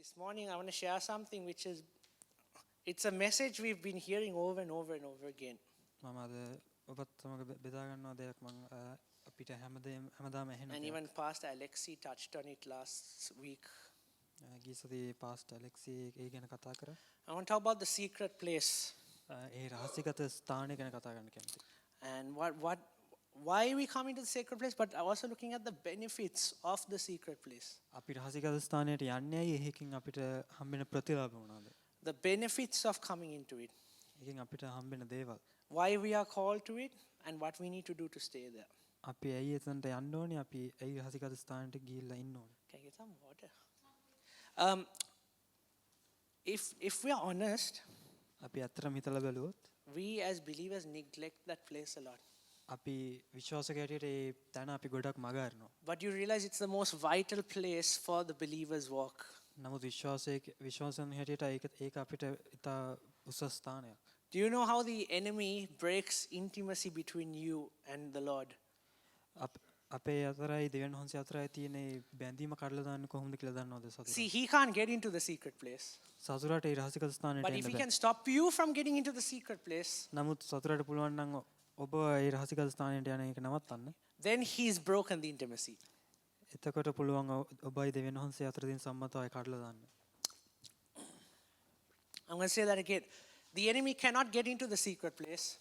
This morning I want to share something which is, it's a message we've been hearing over and over and over again. And even Pastor Alexi touched on it last week. I want to talk about the secret place. And why we come into the sacred place, but also looking at the benefits of the secret place. The benefits of coming into it. Why we are called to it and what we need to do to stay there. Can I get some water? If we are honest, we as believers neglect that place a lot. But you realize it's the most vital place for the believer's walk. Do you know how the enemy breaks intimacy between you and the Lord? See, he can't get into the secret place. But if he can stop you from getting into the secret place, then he's broken the intimacy. I'm going to say that again. The enemy cannot get into the secret place.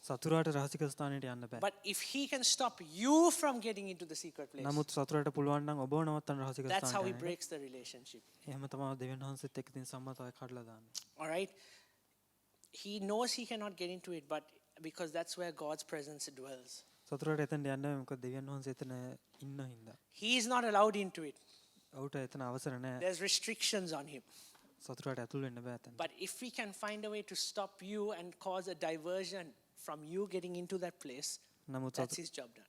But if he can stop you from getting into the secret place, that's how he breaks the relationship. All right? He knows he cannot get into it, but because that's where God's presence dwells. He is not allowed into it. There's restrictions on him. But if we can find a way to stop you and cause a diversion from you getting into that place, that's his job done.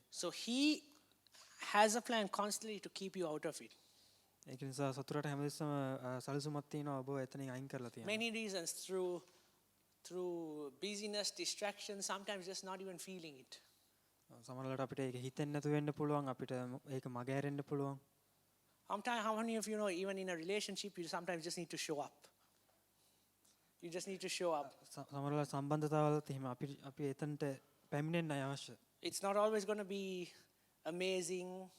So he has a plan constantly to keep you out of it. Many reasons, through busyness, distraction, sometimes just not even feeling it. How many of you know, even in a relationship, you sometimes just need to show up. You just need to show up. It's not always going to be amazing.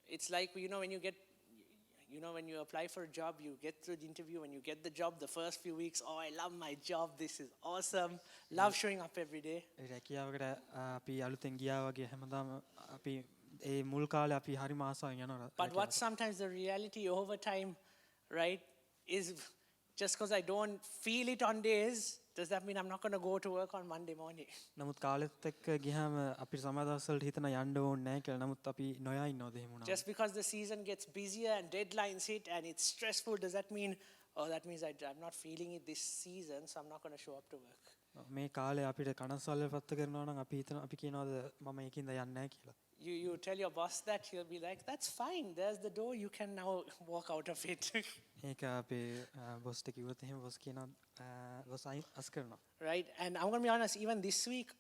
It's like, when you apply for a job, you get through the interview, and you get the job the first few weeks. Oh, I love my job. This is awesome. Love showing up every day. But what sometimes the reality over time, right, is just because I don't feel it on days, does that mean I'm not going to go to work on Monday morning? Just because the season gets busier and deadlines hit and it's stressful, does that mean, that means I'm not feeling it this season, so I'm not going to show up to work? You tell your boss that, he'll be like, that's fine, there's the door, you can now walk out of it. Right? And I'm going to be honest, even this week,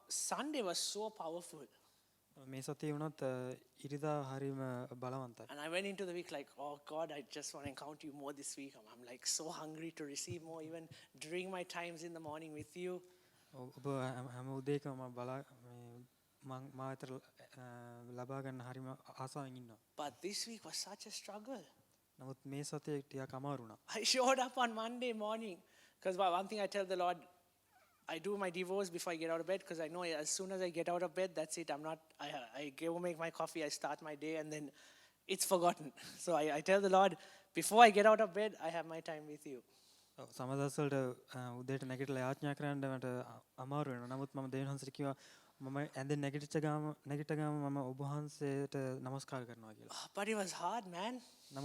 Sunday was so powerful. And I went into the week like, oh God, I just want to encounter you more this week. I'm like so hungry to receive more, even during my times in the morning with you. But this week was such a struggle. I showed up on Monday morning because one thing I tell the Lord, I do my devos before I get out of bed, because I know as soon as I get out of bed, that's it. I go make my coffee, I start my day, and then it's forgotten. So I tell the Lord, before I get out of bed, I have my time with you. But it was hard, man. I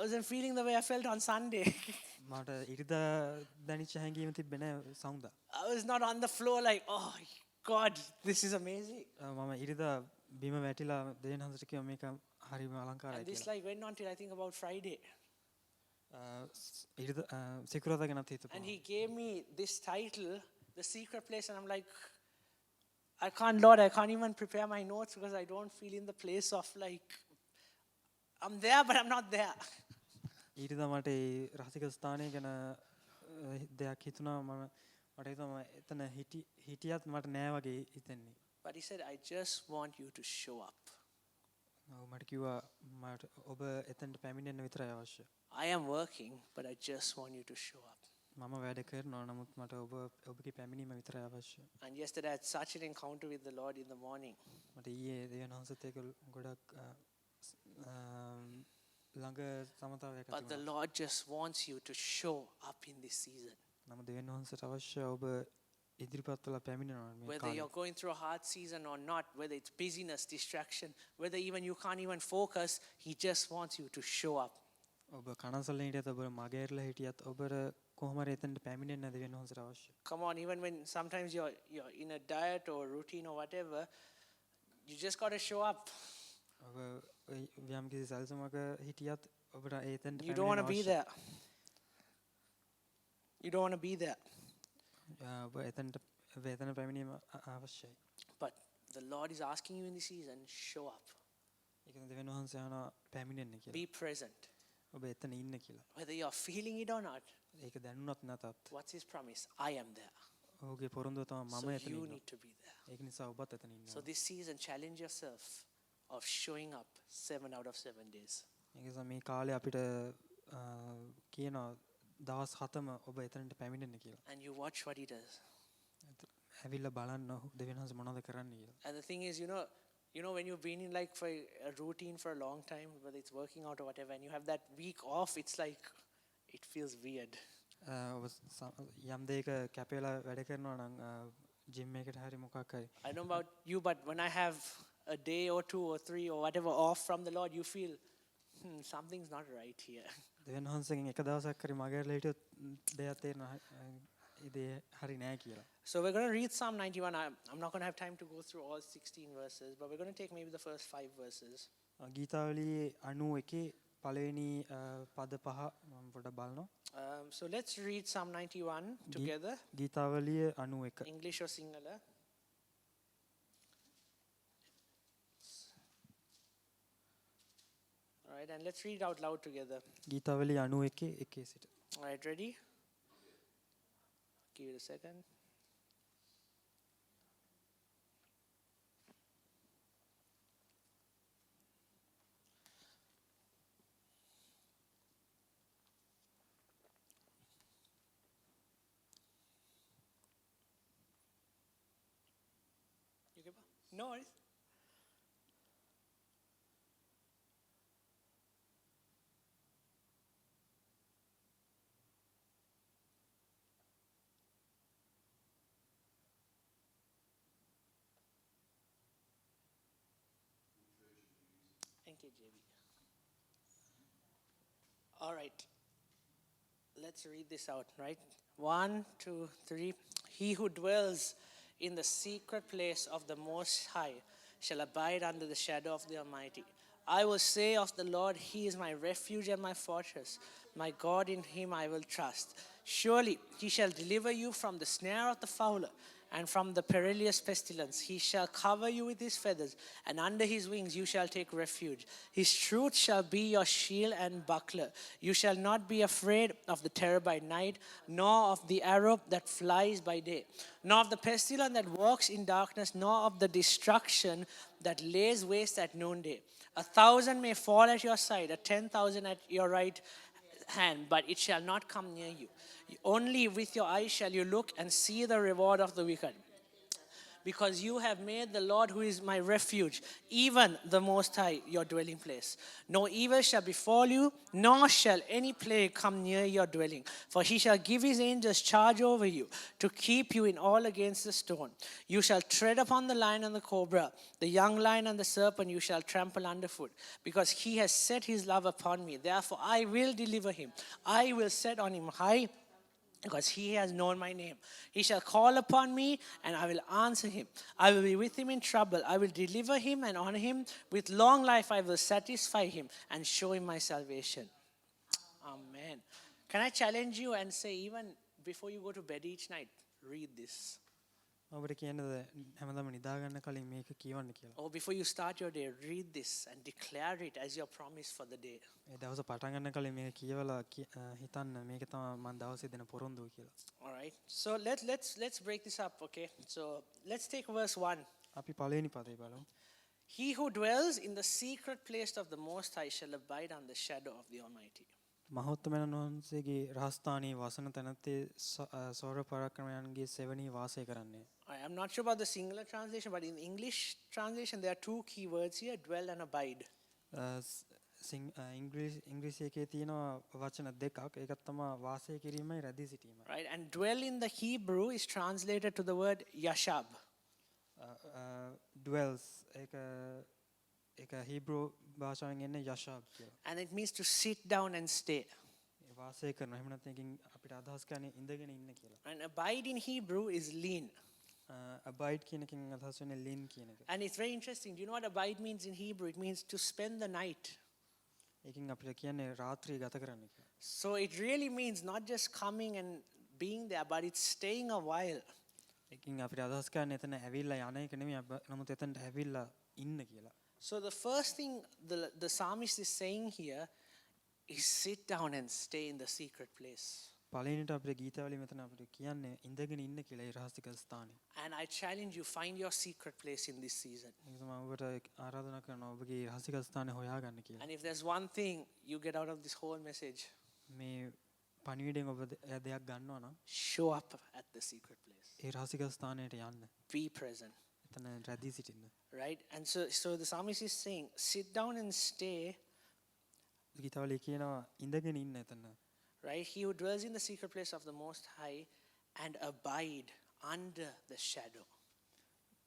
wasn't feeling the way I felt on Sunday. I was not on the floor like, oh God, this is amazing. And this went on till I think about Friday. And he gave me this title, the secret place, and I'm like, I can't, Lord, I can't even prepare my notes because I don't feel in the place of like, I'm there, but I'm not there. ඊට මට ඒ රහසික ස්ථානය ගැන දෙයක් හිතුණා මම මට හිතුණා එතන හිටියත් මට නෑ වගේ හිතෙන්නේ. But he said, I just want you to show up. මට කිව්වා මට ඔබ එතනට පැමිණෙන්න විතරයි අවශ්‍ය. I am working, but I just want you to show up. මම වැඩ කරනවා නමුත් මට ඔබගේ පැමිණීම විතරයි අවශ්‍ය. And yesterday I had such an encounter with the Lord in the morning. මට ඊයේ දෙවියන් වහන්සේත් එක්ක ගොඩක් ළඟ සමතාවයක් But the Lord just wants you to show up in this season. නම දෙවියන් වහන්සේට අවශ්‍ය ඔබ ඉදිරිපත් වෙලා පැමිණෙනවා මේ Whether you're going through a hard season or not, whether it's busyness, distraction, whether even you can't even focus, he just wants you to show up. ඔබ කනසල්ලේ හිටියත් ඔබ මගහැරලා හිටියත් ඔබට කොහොම හරි එතනට පැමිණෙන්න දෙවියන් වහන්සේට අවශ්‍ය. Come on, even when sometimes you're in a diet or routine or whatever, you just got to show up. ඔබ යම් කිසි සල්සමක හිටියත් ඔබට එතනට You don't want to be there. You don't want to be there. ඔබ එතනට පැමිණීම අවශ්‍යයි. But the Lord is asking you in this season, show up. ඒක දෙවියන් වහන්සේ අහනවා පැමිණෙන්න කියලා. Be present. ඔබ එතන ඉන්න කියලා. Whether you're feeling it or not, ඒක දැනුණත් නැතත් what's his promise? I am there. ඔහුගේ පොරොන්දුව තමයි මම So එතන you ඉන්නවා. need to be there. ඒක නිසා ඔබත් එතන ඉන්නවා. So this season, challenge yourself of showing up 7 out of 7 days. ඒක නිසා මේ කාලේ අපිට කියනවා දවස් 7ම ඔබ එතනට පැමිණෙන්න කියලා. And you watch what he does. ඇවිල්ලා බලන්න දෙවියන් වහන්සේ මොනවද කරන්නේ කියලා. And the thing is, you know when you've been in like for a routine for a long time, whether it's working out or whatever, and you have that week off, it's like, it feels weird. ඔබ යම් දෙයක කැපේලා වැඩ කරනවා නම් gym එකකට හරි මොකක් හරි. I don't know about you, but when I have a day or 2 or 3 or whatever off from the Lord, you feel, something's not right here. දෙවියන් වහන්සේගෙන් එක දවසක් හරි මගහැරලා හිටියොත් දෙයක් තේරෙනවා ඉතින් හරි නෑ කියලා. So we're going to read Psalm 91. I'm not going to have time to go through all 16 verses, but we're going to take maybe the first 5 verses. ගීතාවලියේ 91 පළවෙනි පද පහ මම පොඩ්ඩක් බලනවා. So let's read Psalm 91 together. ගීතාවලිය 91. English or Sinhala. All right, and let's read out loud together. ගීතාවලිය 91 එකේ සිට. All right, ready? Give it a second. You give up? No worries. Thank you, JB. All right. Let's read this out, right? 1, 2, 3. He who dwells in the secret place of the Most High shall abide under the shadow of the Almighty. I will say of the Lord, He is my refuge and my fortress. My God, in Him I will trust. Surely He shall deliver you from the snare of the fowler and from the perilous pestilence. He shall cover you with His feathers, and under His wings you shall take refuge. His truth shall be your shield and buckler. You shall not be afraid of the terror by night, nor of the arrow that flies by day, nor of the pestilence that walks in darkness, nor of the destruction that lays waste at noonday. 1,000 may fall at your side, 10,000 at your right hand, but it shall not come near you. Only with your eyes shall you look and see the reward of the wicked. Because you have made the Lord, who is my refuge, even the Most High, your dwelling place. No evil shall befall you, nor shall any plague come near your dwelling. For He shall give His angels charge over you, to keep you in all against the stone. You shall tread upon the lion and the cobra, the young lion and the serpent you shall trample underfoot. Because He has set His love upon me, therefore I will deliver Him. I will set on Him high, because He has known my name. He shall call upon me, and I will answer him. I will be with him in trouble. I will deliver him and honor him. With long life I will satisfy him and show him my salvation. Amen. Can I challenge you and say, even before you go to bed each night, read this. ඔබට කියන්නද හැමදාම නිදාගන්න කලින් මේක කියවන්න කියලා. Or before you start your day, read this and declare it as your promise for the day. ඒ දවස පටන් ගන්න කලින් මේක කියවලා හිතන්න මේක තමයි මම දවසේ දෙන පොරොන්දුව කියලා. All right. So let's break this up, okay? So let's take verse 1. අපි පළවෙනි පදේ බලමු. He who dwells in the secret place of the Most High shall abide under the shadow of the Almighty. මහෞත්මයන් වහන්සේගේ රහස්ථානයේ වසන තැනැත්තේ සෝර පරාක්‍රමයන්ගේ සෙවණී වාසය කරන්නේ. I'm not sure about the singular translation, but in English translation there are two key words here: dwell and abide. ඉංග්‍රීසි එකේ තියෙනවා වචන දෙකක්. ඒකත් තමයි වාසය කිරීමයි රැඳී සිටීමයි. Right, and dwell in the Hebrew is translated to the word yashab. dwells ඒක හීබ්‍රු භාෂාවෙන් එන්නේ යෂාබ් කියලා. And it means to sit down and stay. ඒ වාසය කරනවා. එහෙම නැත්නම් එකකින් අපිට අදහස් කරන්නේ ඉඳගෙන ඉන්න කියලා. And abide in Hebrew is lean. abide කියන එකෙන් අදහස් වෙන්නේ lean කියන එක. And it's very interesting. Do you know what abide means in Hebrew? It means to spend the night. ඒකෙන් අපිට කියන්නේ රාත්‍රිය ගත කරන්න කියලා. So it really means not just coming and being there, but it's staying a while. ඒකෙන් අපිට අදහස් කරන්නේ එතන ඇවිල්ලා යන එක නෙමෙයි නමුත් එතනට ඇවිල්ලා ඉන්න කියලා. So the first thing the psalmist is saying here is sit down and stay in the secret place. පළවෙනිට අපේ ගීතාවලිය මෙතන අපිට කියන්නේ ඉඳගෙන ඉන්න කියලා ඒ රහසික ස්ථානේ. And I challenge you, find your secret place in this season. ඒක තමයි ඔබට ආරාධනා කරනවා ඔබගේ රහසික ස්ථානේ හොයාගන්න කියලා. And if there's one thing you get out of this whole message, මේ පණිවිඩයෙන් ඔබ දෙයක් ගන්නවා නම් show up at the secret place. ඒ රහසික ස්ථානයට යන්න. Be present. එතන රැඳී සිටින්න. Right? And so the psalmist is saying, sit down and stay. ගීතාවලිය කියනවා ඉඳගෙන ඉන්න එතන. Right? He who dwells in the secret place of the Most High and abide under the shadow.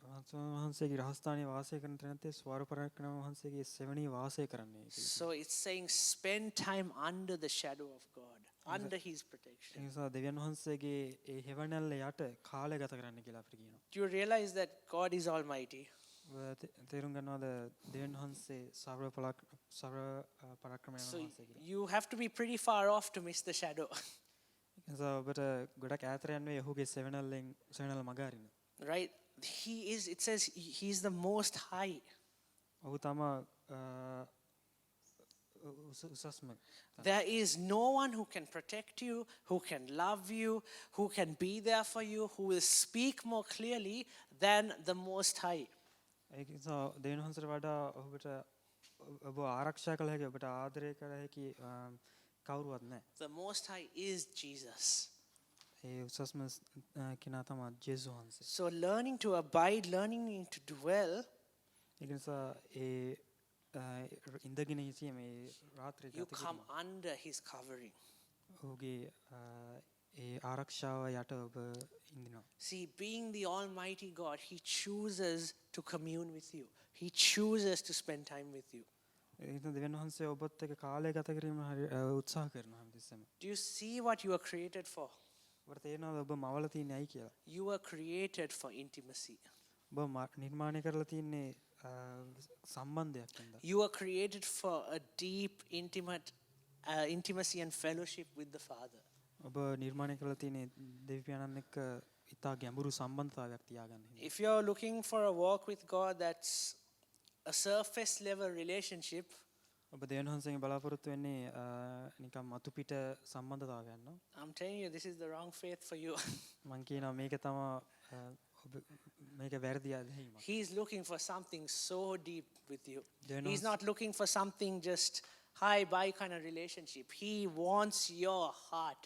වහන්සේගේ රහස්ථානයේ වාසය කරන තැනත්තේ ස්වර පරාක්‍රම වහන්සේගේ සෙවණී වාසය කරන්නේ. So it's saying spend time under the shadow of God, under his protection. ඒ නිසා දෙවියන් වහන්සේගේ ඒ හෙවණැල්ල යට කාලය ගත කරන්න කියලා අපිට කියනවා. Do you realize that God is almighty? තේරුම් ගන්නවද දෙවියන් වහන්සේ සර්ව පරාක්‍රමයන් So වහන්සේ කියලා. you have to be pretty far off to miss the shadow. ඒ නිසා ඔබට ගොඩක් ඈතට යන්න වෙයි ඔහුගේ සෙවණැල්ල මග අරින්න. Right? It says he's the most high. ඔහු තමයි උසස්ම. There is no one who can protect you, who can love you, who can be there for you, who will speak more clearly than the Most High. ඒක නිසා දෙවියන් වහන්සේට වඩා ඔබට ඔබ ආරක්ෂා කළ හැකි ඔබට ආදරය කළ හැකි කවුරුවත් නැහැ. The Most High is Jesus. ඒ උසස්ම කෙනා තමයි ජේසුස් වහන්සේ. So learning to abide, learning to dwell, ඒක නිසා ඒ ඉඳගෙන හිටියේ මේ රාත්‍රියේ you ගත come කිරීම. under his covering. ඔහුගේ ඒ ආරක්ෂාව යට ඔබ ඉඳිනවා. See, being the Almighty God, he chooses to commune with you. He chooses to spend time with you. ඒ නිසා දෙවියන් වහන්සේ ඔබත් එක්ක කාලය ගත කිරීම උත්සාහ කරනවා හැමතිස්සෙම. Do you see what you are created for? ඔබට තේරෙනවද ඔබ මවල තියෙන්නේ ඇයි කියලා? You are created for intimacy. ඔබ නිර්මාණය කරලා තියන්නේ සම්බන්ධයක් හින්දා. You are created for a deep, intimacy and fellowship with the Father. ඔබ නිර්මාණය කරලා තියෙන්නේ දෙවි පියාණන් එක්ක ඉතා ගැඹුරු සම්බන්ධතාවයක් තියාගන්න. If you are looking for a walk with God that's a surface level relationship, ඔබ දෙවියන් වහන්සේගෙන් බලාපොරොත්තු වෙන්නේ නිකම් මතු පිට සම්බන්ධතාවයක් නෝ. I'm telling you, this is the wrong faith for you. මම කියනවා මේක තමයි මේක වැරදි අදහිීමක්. He's looking for something so deep with you. Then He's not looking for something just hi bye kind of relationship. He wants your heart.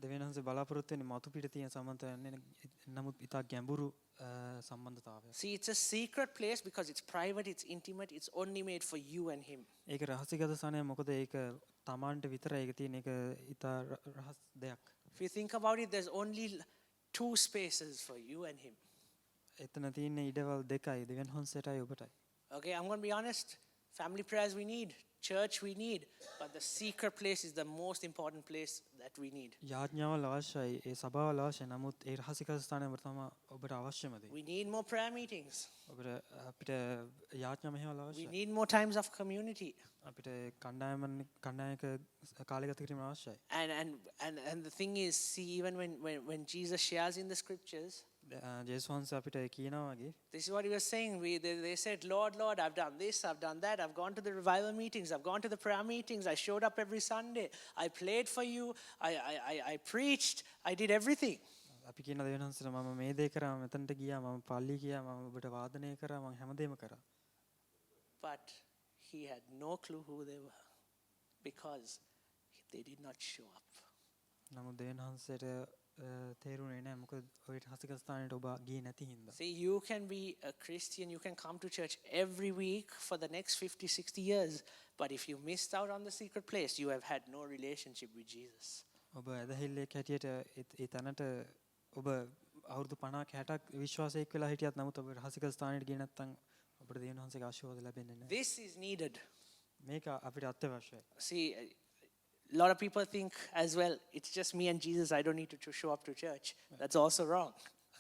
දෙවියන් වහන්සේ බලාපොරොත්තු වෙන්නේ මතු පිට තියෙන සම්බන්ධතාවයක් නමුත් ඉතා ගැඹුරු සම්බන්ධතාවයක්. See, it's a secret place because it's private, it's intimate, it's only made for you and him. ඒක රහසිගත ස්ථානය මොකද ඒක තමාන්ට විතරයි ඒක තියෙන එක ඉතා රහස් දෙයක්. If you think about it, there's only 2 spaces for you and him. එතන තියෙන ඉඩවල් දෙකයි දෙවියන් වහන්සේටයි ඔබටයි. Okay, I'm going to be honest. Family prayers we need. Church we need. But the secret place is the most important place that we need. යාඥාවල් අවශ්‍යයි. ඒ සභාවල් අවශ්‍යයි. නමුත් ඒ රහසික ස්ථානය ඔබට අවශ්‍යම දේ. We need more prayer meetings. ඔබට අපිට යාඥා මෙහෙවල් We අවශ්‍යයි. need more times of community. අපිට කණ්ඩායමක කාලය ගත කිරීම අවශ්‍යයි. And the thing is, see, even when Jesus shares in the scriptures, ජේසුස් වහන්සේ අපිට කියනවා වගේ this is what he was saying. They said, Lord, Lord, I've done this, I've done that, I've gone to the revival meetings, I've gone to the prayer meetings, I showed up every Sunday, I played for you, I preached, I did everything. අපි කියන දෙවියන් වහන්සේට මම මේ දේ කරා, මෙතනට ගියා, මම පල්ලි ගියා, මම ඔබට වාදනය කරා, මම හැමදේම කරා. But he had no clue who they were because they did not show up. නමුත් දෙවියන් වහන්සේට තේරුනේ නැහැ මොකද ඔය රහසික ස්ථානෙට ඔබ ගියේ නැති හින්දා. See, you can be a Christian, you can come to church every week for the next 50, 60 years, but if you missed out on the secret place, you have had no relationship with Jesus. ඔබ ඇදහිල්ලෙක් හැටියට ඒ තැනට ඔබ අවුරුදු 50ක් 60ක් විශ්වාසයක් වෙලා හිටියත් නමුත් ඔබ රහසික ස්ථානෙට ගියේ නැත්නම් ඔබට දෙවියන් වහන්සේගේ ආශිර්වාද ලැබෙන්නේ නැහැ. This is needed. මේක අපිට අත්‍යවශ්‍යයි. See, a lot of people think as well, it's just me and Jesus, I don't need to show up to church. That's also wrong.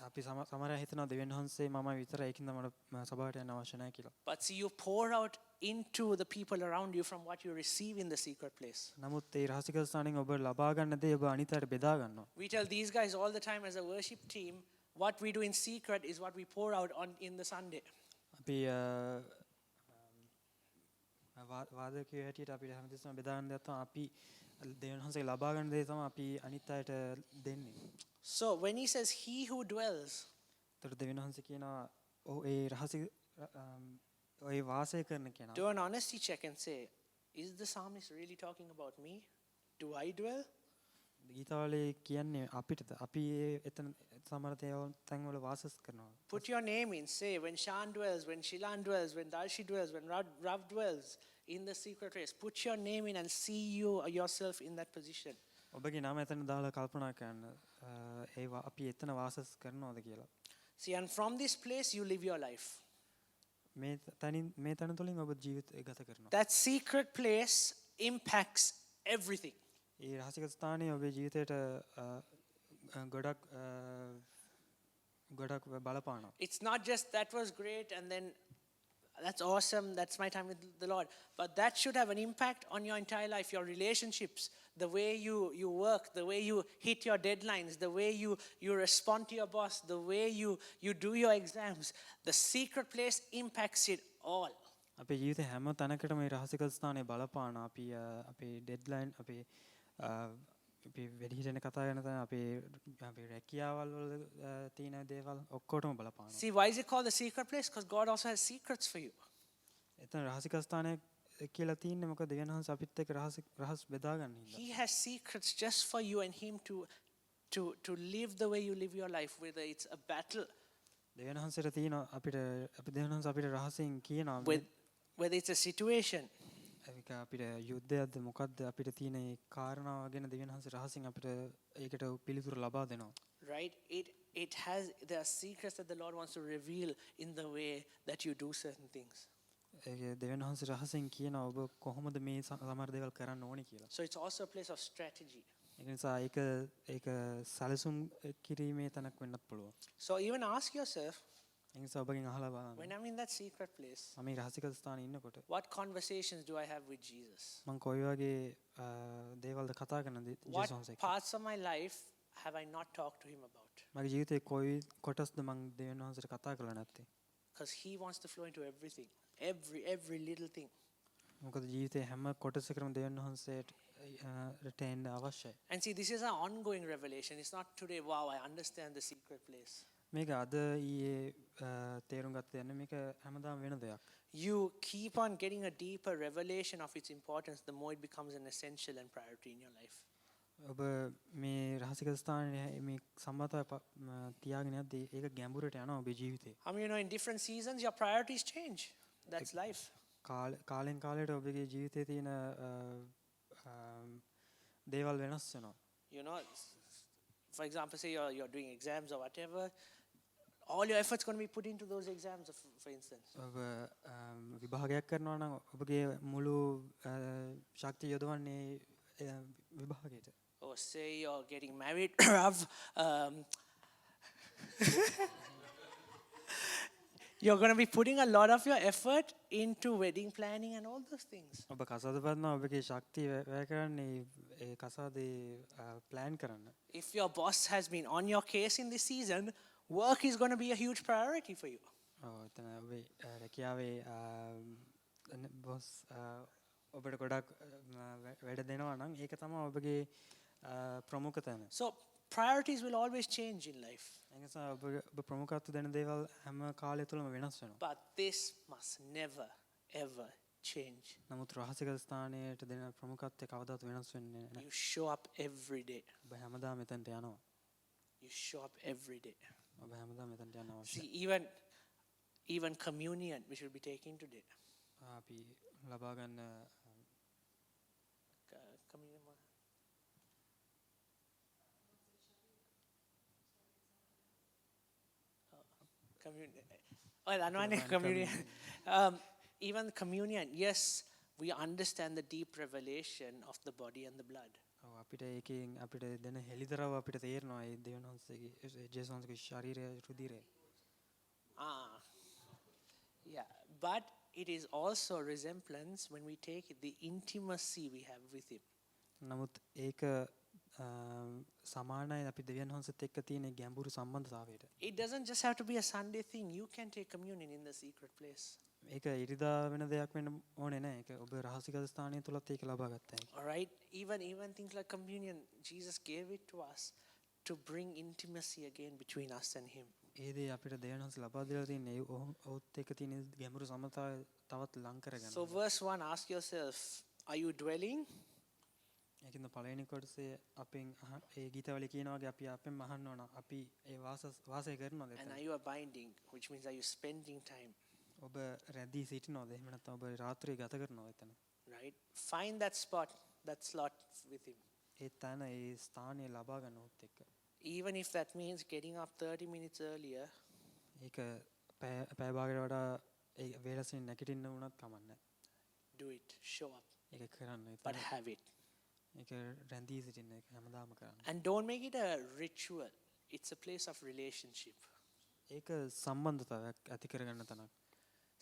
අපි සමහර අය හිතනවා දෙවියන් වහන්සේ මම විතරයි ඒකින්ද මට සභාවට යන්න අවශ්‍ය නැහැ කියලා. But see, you pour out into the people around you from what you receive in the secret place. නමුත් ඒ රහසික ස්ථානෙන් ඔබ ලබා ගන්න දේ ඔබ අනිත් අයට බෙදා ගන්නවා. We tell these guys all the time as a worship team, what we do in secret is what we pour out on in the Sunday. අපි වාදකයෝ හැටියට අපිට හැමතිස්සෙම බෙදා ගන්න දෙයක් තමයි අපි දෙවියන් වහන්සේගේ ලබා ගන්න දේ තමයි අපි අනිත් අයට දෙන්නේ. So when he says he who dwells, ඒතර දෙවියන් වහන්සේ කියනවා ඒ රහසික ඔය වාසය කරන කෙනා. do an honesty check and say, is the psalmist really talking about me? Do I dwell? ගීතවලේ කියන්නේ අපිටද අපි එතන සමහර තැන්වල වාසස් කරනවා. Put your name in, say, when Shan dwells, when Shilan dwells, when Dalshi dwells, when Rav dwells in the secret place. Put your name in and see yourself in that position. ඔබගේ නම එතන දාලා කල්පනා කරන්න අපි එතන වාසස් කරනවද කියලා. See, and from this place you live your life. මේ තැන තුලින් ඔබ ජීවිතය ගත කරනවා. That secret place impacts everything. ඒ රහසික ස්ථානයේ ඔබේ ජීවිතයට ගොඩක් බලපානවා. It's not just that was great and then that's awesome, that's my time with the Lord. But that should have an impact on your entire life, your relationships, the way you work, the way you hit your deadlines, the way you respond to your boss, the way you do your exams. The secret place impacts it all. අපේ ජීවිතේ හැම තැනකටම මේ රහසික ස්ථානයේ බලපාන අපේ deadline අපේ වැඩිහිටියන කතා කරන තැන අපේ රැකියාවල් වල තියෙන දේවල් ඔක්කොටම බලපානවා. See, why is it called the secret place? Because God also has secrets for you. එතන රහසික ස්ථානය කියලා තියෙන්නේ මොකද දෙවියන් වහන්සේ අපිත් එක්ක රහස් බෙදා ගන්න හින්දා. He has secrets just for you and him to live the way you live your life, whether it's a battle, දෙවියන් වහන්සේට තියෙන අපිට දෙවියන් වහන්සේ අපිට රහසින් කියනවා whether it's a situation. ඒක අපිට යුද්ධයක්ද මොකද්ද අපිට තියෙන ඒ කාරණාව ගැන දෙවියන් වහන්සේ රහසින් අපිට ඒකට පිළිතුරු ලබා දෙනවා. Right? There are secrets that the Lord wants to reveal in the way that you do certain things. ඒක දෙවියන් වහන්සේ රහසින් කියනවා ඔබ කොහොමද මේ සමහර දේවල් කරන්න ඕනේ කියලා. So it's also a place of strategy. ඒක නිසා ඒක සැලසුම් කිරීමේ තැනක් වෙන්නත් පුළුවන්. So even ask yourself, ඒ නිසා ඔබගෙන් අහලා බලන්න. when I'm in that secret place, මම මේ රහසික ස්ථානයේ ඉන්නකොට what conversations do I have with Jesus? මම කොයි වගේ දේවල්ද කතා කරනද ජේසුස් What වහන්සේ එක්ක? parts of my life have I not talked to him about? මගේ ජීවිතේ කොයි කොටස්ද මම දෙවියන් වහන්සේට කතා කරලා නැත්තේ? Because he wants to flow into everything, every little thing. මොකද ජීවිතේ හැම කොටසකම දෙවියන් වහන්සේට එන්න අවශ්‍යයි. And see, this is an ongoing revelation. It's not today, wow, I understand the secret place. මේක අද ඊයේ තේරුම් ගත්ත යන්නේ මේක හැමදාම වෙන දෙයක්. You keep on getting a deeper revelation of its importance, the more it becomes an essential and priority in your life. ඔබ මේ රහසික ස්ථානයේ මේ සම්බන්ධතාවය තියාගෙන යද්දී ඒක ගැඹුරට යනවා ඔබේ ජීවිතේ. You know, in different seasons, your priorities change. That's life. කාලෙන් කාලයට ඔබගේ ජීවිතේ තියෙන දේවල් වෙනස් වෙනවා. You know, for example, say you're doing exams or whatever. All your effort's going to be put into those exams, for instance. ඔබ විභාගයක් කරනවා නම් ඔබගේ මුළු ශක්තිය යොදවන්නේ විභාගයට. Or say you're getting married, Rav, you're going to be putting a lot of your effort into wedding planning and all those things. ඔබ කසාද බඳිනවා ඔබගේ ශක්තිය වැය කරන්නේ ඒ කසාදේ ප්ලෑන් කරන්න. If your boss has been on your case in this season, work is going to be a huge priority for you. ඔව් එතන ඔබේ රැකියාවේ බොස් ඔබට ගොඩක් වැඩ දෙනවා නම් ඒක තමයි ඔබගේ ප්‍රමුඛ තැන. So priorities will always change in life. ඒ නිසා ඔබ ප්‍රමුඛත්ව දෙන දේවල් හැම කාලය තුළම වෙනස් වෙනවා. But this must never, ever change. නමුත් රහසිගත ස්ථානයට දෙන ප්‍රමුඛත්වය කවදාවත් වෙනස් වෙන්නේ නැහැ. You show up every day. ඔබ හැමදාම මෙතනට යනවා. You show up every day. ඔබ හැමදාම මෙතනට යනවා. See, even communion, which we'll be taking today. අපි ලබා ගන්න Communion. Communion. Well, communion. Even communion, yes, we understand the deep revelation of the body and the blood. ඔව් අපිට ඒකෙන් අපිට දෙන හෙලිදරව් අපිට තේරෙනවා ඒ දෙවියන් වහන්සේගේ ජේසුස් වහන්සේගේ ශරීරය රුධිරය. Yeah, but it is also a resemblance when we take the intimacy we have with him. නමුත් ඒක සමානයි අපි දෙවියන් වහන්සේත් එක්ක තියෙන ගැඹුරු සම්බන්ධතාවයට. It doesn't just have to be a Sunday thing. You can take communion in the secret place. ඒක ඉරිදා වෙන දෙයක් වෙන්න ඕනේ නැහැ. ඒක ඔබ රහසිගත ස්ථානය තුලත් ඒක ලබා ගත්තා හැකි. All right, even things like communion, Jesus gave it to us to bring intimacy again between us and him. ඒ දේ අපිට දෙවියන් වහන්සේ ලබා දීලා තියෙන්නේ ඔහුත් එක්ක තියෙන ගැඹුරු සම්බන්ධතාවය තවත් ලං කරගන්න. So verse 1, ask yourself, are you dwelling? ඒකින්ද පළවෙනි කොටසේ අපෙන් ඒ ගීතවල කියනවා වගේ අපි අපෙන් අහන්න ඕන අපි ඒ වාසය කරනවාද And එතන. are you abiding, which means are you spending time? ඔබ රැඳී සිටිනවද එහෙම නැත්නම් ඔබ රාත්‍රියේ ගත කරනවද එතන. Right? Find that spot, that slot with him. ඒ තැන ඒ ස්ථානය ලබා ගන්න ඔහුත් එක්ක. Even if that means getting up 30 minutes earlier, ඒක පැය භාගයකට වඩා ඒ වේලසින් නැගිටින්න වුණත් කමන්නේ. do it, show up, ඒක කරන්න but එතන. have it. ඒක රැඳී සිටින්න ඒක හැමදාම කරන්න. And don't make it a ritual. It's a place of relationship. ඒක සම්බන්ධතාවයක් ඇති කරගන්න තැනක්.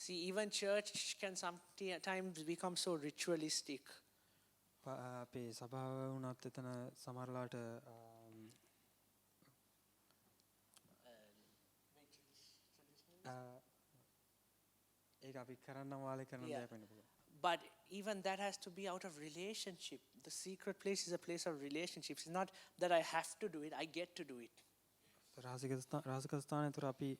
See, even church can sometimes become so ritualistic. අපේ සභාව වුණත් එතන සමහරලාට ඒක අපි කරන්න වාලේ කරන Yeah. දෙයක් වෙන්න පුළුවන්. But even that has to be out of relationship. The secret place is a place of relationships. It's not that I have to do it, I get to do it. රහසිගත ස්ථානය තුර අපි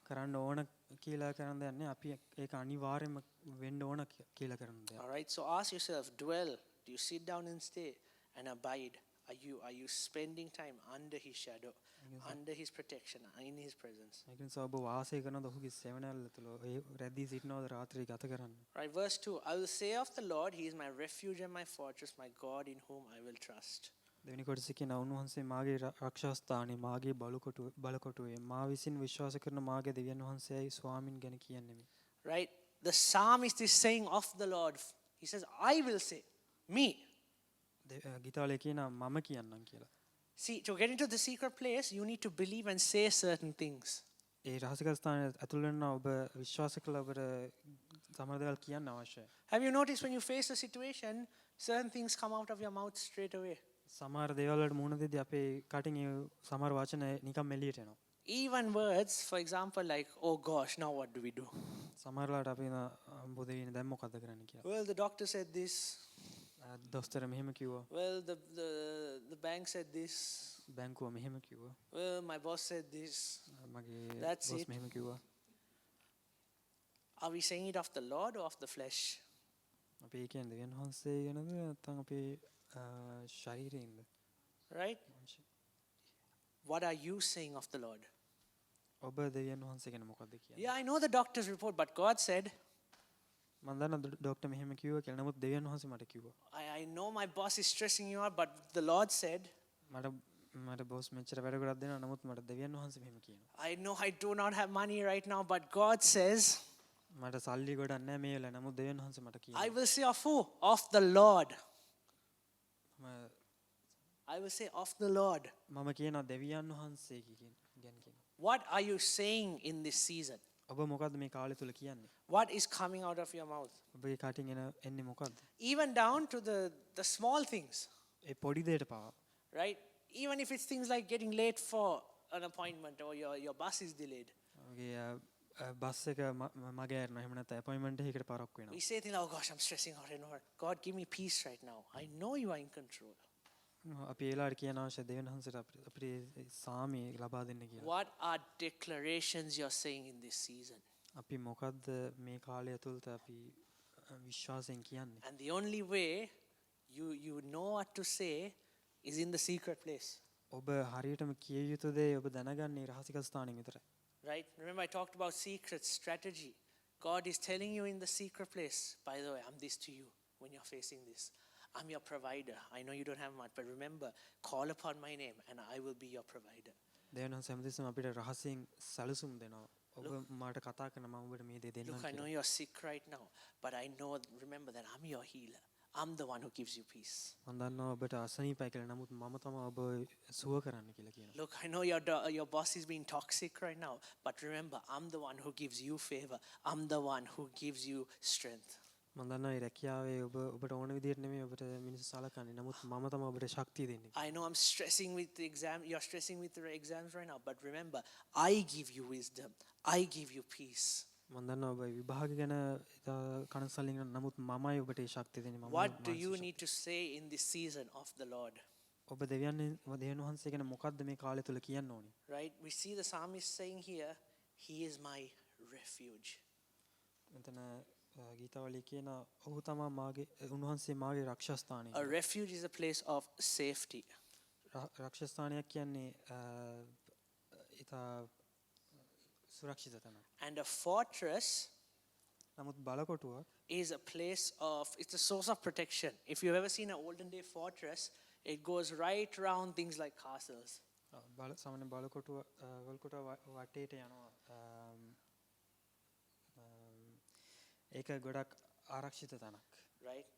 කරන්න ඕන කියලා කරන දෙයක් නේ අපි ඒක අනිවාර්යයෙන්ම වෙන්න ඕන කියලා කරන දෙයක්. All right, so ask yourself, dwell, do you sit down and stay and abide? Are you spending time under his shadow, under his protection, in his presence? ඒක නිසා ඔබ වාසය කරනද ඔහුගේ සෙවණැල්ල තුල ඒ රැඳී සිටිනවද රාත්‍රියේ ගත කරන්න. Right, verse 2, I will say of the Lord, he is my refuge and my fortress, my God in whom I will trust. දෙවෙනි කොටසේ කියන උන්වහන්සේ මාගේ ආරක්ෂාස්ථානය මාගේ බලකොටුවේ මා විසින් විශ්වාස කරන මාගේ දෙවියන් වහන්සේයි ස්වාමින් ගැන කියන්නෙමි. Right, the psalmist is saying of the Lord, he says, I will say, me. ගීතාවලේ කියනවා මම කියන්නම් කියලා. See, to get into the secret place, you need to believe and say certain things. ඒ රහසිගත ස්ථානයේ ඇතුල් වෙන්න ඔබ විශ්වාස කළ ඔබට සමහර දේවල් කියන්න අවශ්‍යයි. Have you noticed when you face a situation, certain things come out of your mouth straight away? සමහර දේවල් වලට මුහුණ දෙද්දී අපේ කටින් ඒ සමහර වචන නිකම් එළියට එනවා. Even words, for example, like, oh gosh, now what do we do? සමහරලාට අපි බුදේ දැන් මොකද කරන්න කියලා. Well, the doctor said this. දොස්තර මෙහෙම කිව්වා. Well, the bank said this. බැංකුව මෙහෙම කිව්වා. Well, my boss said this. මගේ That's බොස් it. මෙහෙම කිව්වා. Are we saying it of the Lord or of the flesh? අපි ඒ කියන්නේ දෙවියන් වහන්සේ ගැනද නැත්නම් අපේ ශරීරයෙන්ද? Right? What are you saying of the Lord? ඔබ දෙවියන් වහන්සේ ගැන මොකද්ද කියන්නේ? Yeah, I know the doctor's report, but God said, මම දන්නා ડોක්ටර් මෙහෙම කිව්වා කියලා. නමුත් දෙවියන් වහන්සේ මට කිව්වා. I know my boss is stressing you out, but the Lord said, මට මට බොස් මෙච්චර වැඩ ගොඩක් දෙනවා නමුත් මට දෙවියන් වහන්සේ මෙහෙම කියනවා. I know I do not have money right now, but God says, මට සල්ලි ගොඩක් නැහැ මේ වෙලාවේ නමුත් දෙවියන් වහන්සේ මට I කියනවා. will say of who? Of the Lord. මම I will say of the Lord. මම කියනවා දෙවියන් වහන්සේ ගැන කියනවා. What are you saying in this season? ඔබ මොකද්ද මේ කාලය තුල කියන්නේ? What is coming out of your mouth? ඔබගේ කටින් එන්නේ මොකද්ද? Even down to the small things, ඒ පොඩි දෙයට පවා. right? Even if it's things like getting late for an appointment or your bus is delayed. ඔගේ බස් එක මගේ අරන එහෙම නැත්නම් අපොයින්ට්මන්ට් එකකට පාරක් වෙනවා. We say things like, oh gosh, I'm stressing out and over. God, give me peace right now. I know you are in control. අපි ඒ වෙලාවට කියන අවශ්‍ය දෙවියන් වහන්සේට අපිට සාමය ලබා දෙන්න කියලා. What are declarations you're saying in this season? අපි මොකද්ද මේ කාලය තුලත අපි විශ්වාසයෙන් කියන්නේ? And the only way you know what to say is in the secret place. ඔබ හරියටම කිය යුතු දේ ඔබ දැනගන්නේ රහසිගත ස්ථානෙ විතරයි. Right? Remember I talked about secret strategy. God is telling you in the secret place, by the way, I'm this to you when you're facing this. I'm your provider. I know you don't have much, but remember, call upon my name and I will be your provider. දෙවියන් වහන්සේ හැමතිස්සෙම අපිට රහසින් සැලසුම් දෙනවා. ඔබ මාට කතා කරන මම ඔබට මේ දේ දෙන්නම් Look, I know කියලා. you're sick right now, but I know, remember that I'm your healer. I'm the one who gives you peace. මම දන්නවා ඔබට අසනීපයි කියලා. නමුත් මම තමයි ඔබ සුව කරන්න කියලා කියනවා. Look, I know your boss is being toxic right now, but remember, I'm the one who gives you favor. I'm the one who gives you strength. මම දන්නවා ඒ රැකියාවේ ඔබට ඕන විදිහට නෙමෙයි ඔබට මිනිස්සු සලකන්නේ. නමුත් මම තමයි ඔබට ශක්තිය දෙන්නේ. I know I'm stressing with the exam. You're stressing with the exams right now, but remember, I give you wisdom. I give you peace. මම දන්නවා ඔබ විභාග ගැන කනසලින් නමුත් මමයි ඔබට ඒ ශක්තිය දෙන්නේ. මම What do you need to say in this season of the Lord? ඔබ දෙවියන් වහන්සේ ගැන මොකද්ද මේ කාලය තුල කියන්න ඕනේ? Right? We see the psalmist saying here, He is my refuge. මෙතන ගීතවලිය කියන ඔහු තමයි මාගේ උන්වහන්සේ මාගේ රක්ෂස්ථානය. A refuge is a place of safety. රක්ෂස්ථානයක් කියන්නේ ඊට සුරක්ෂිත තැන. And a fortress නමුත් බලකොටුව is a place of, it's a source of protection. If you've ever seen an olden day fortress, it goes right around things like castles. සාමාන්‍ය බලකොටුව වටේට යනවා. ඒක ගොඩක් ආරක්ෂිත තැනක්. Right?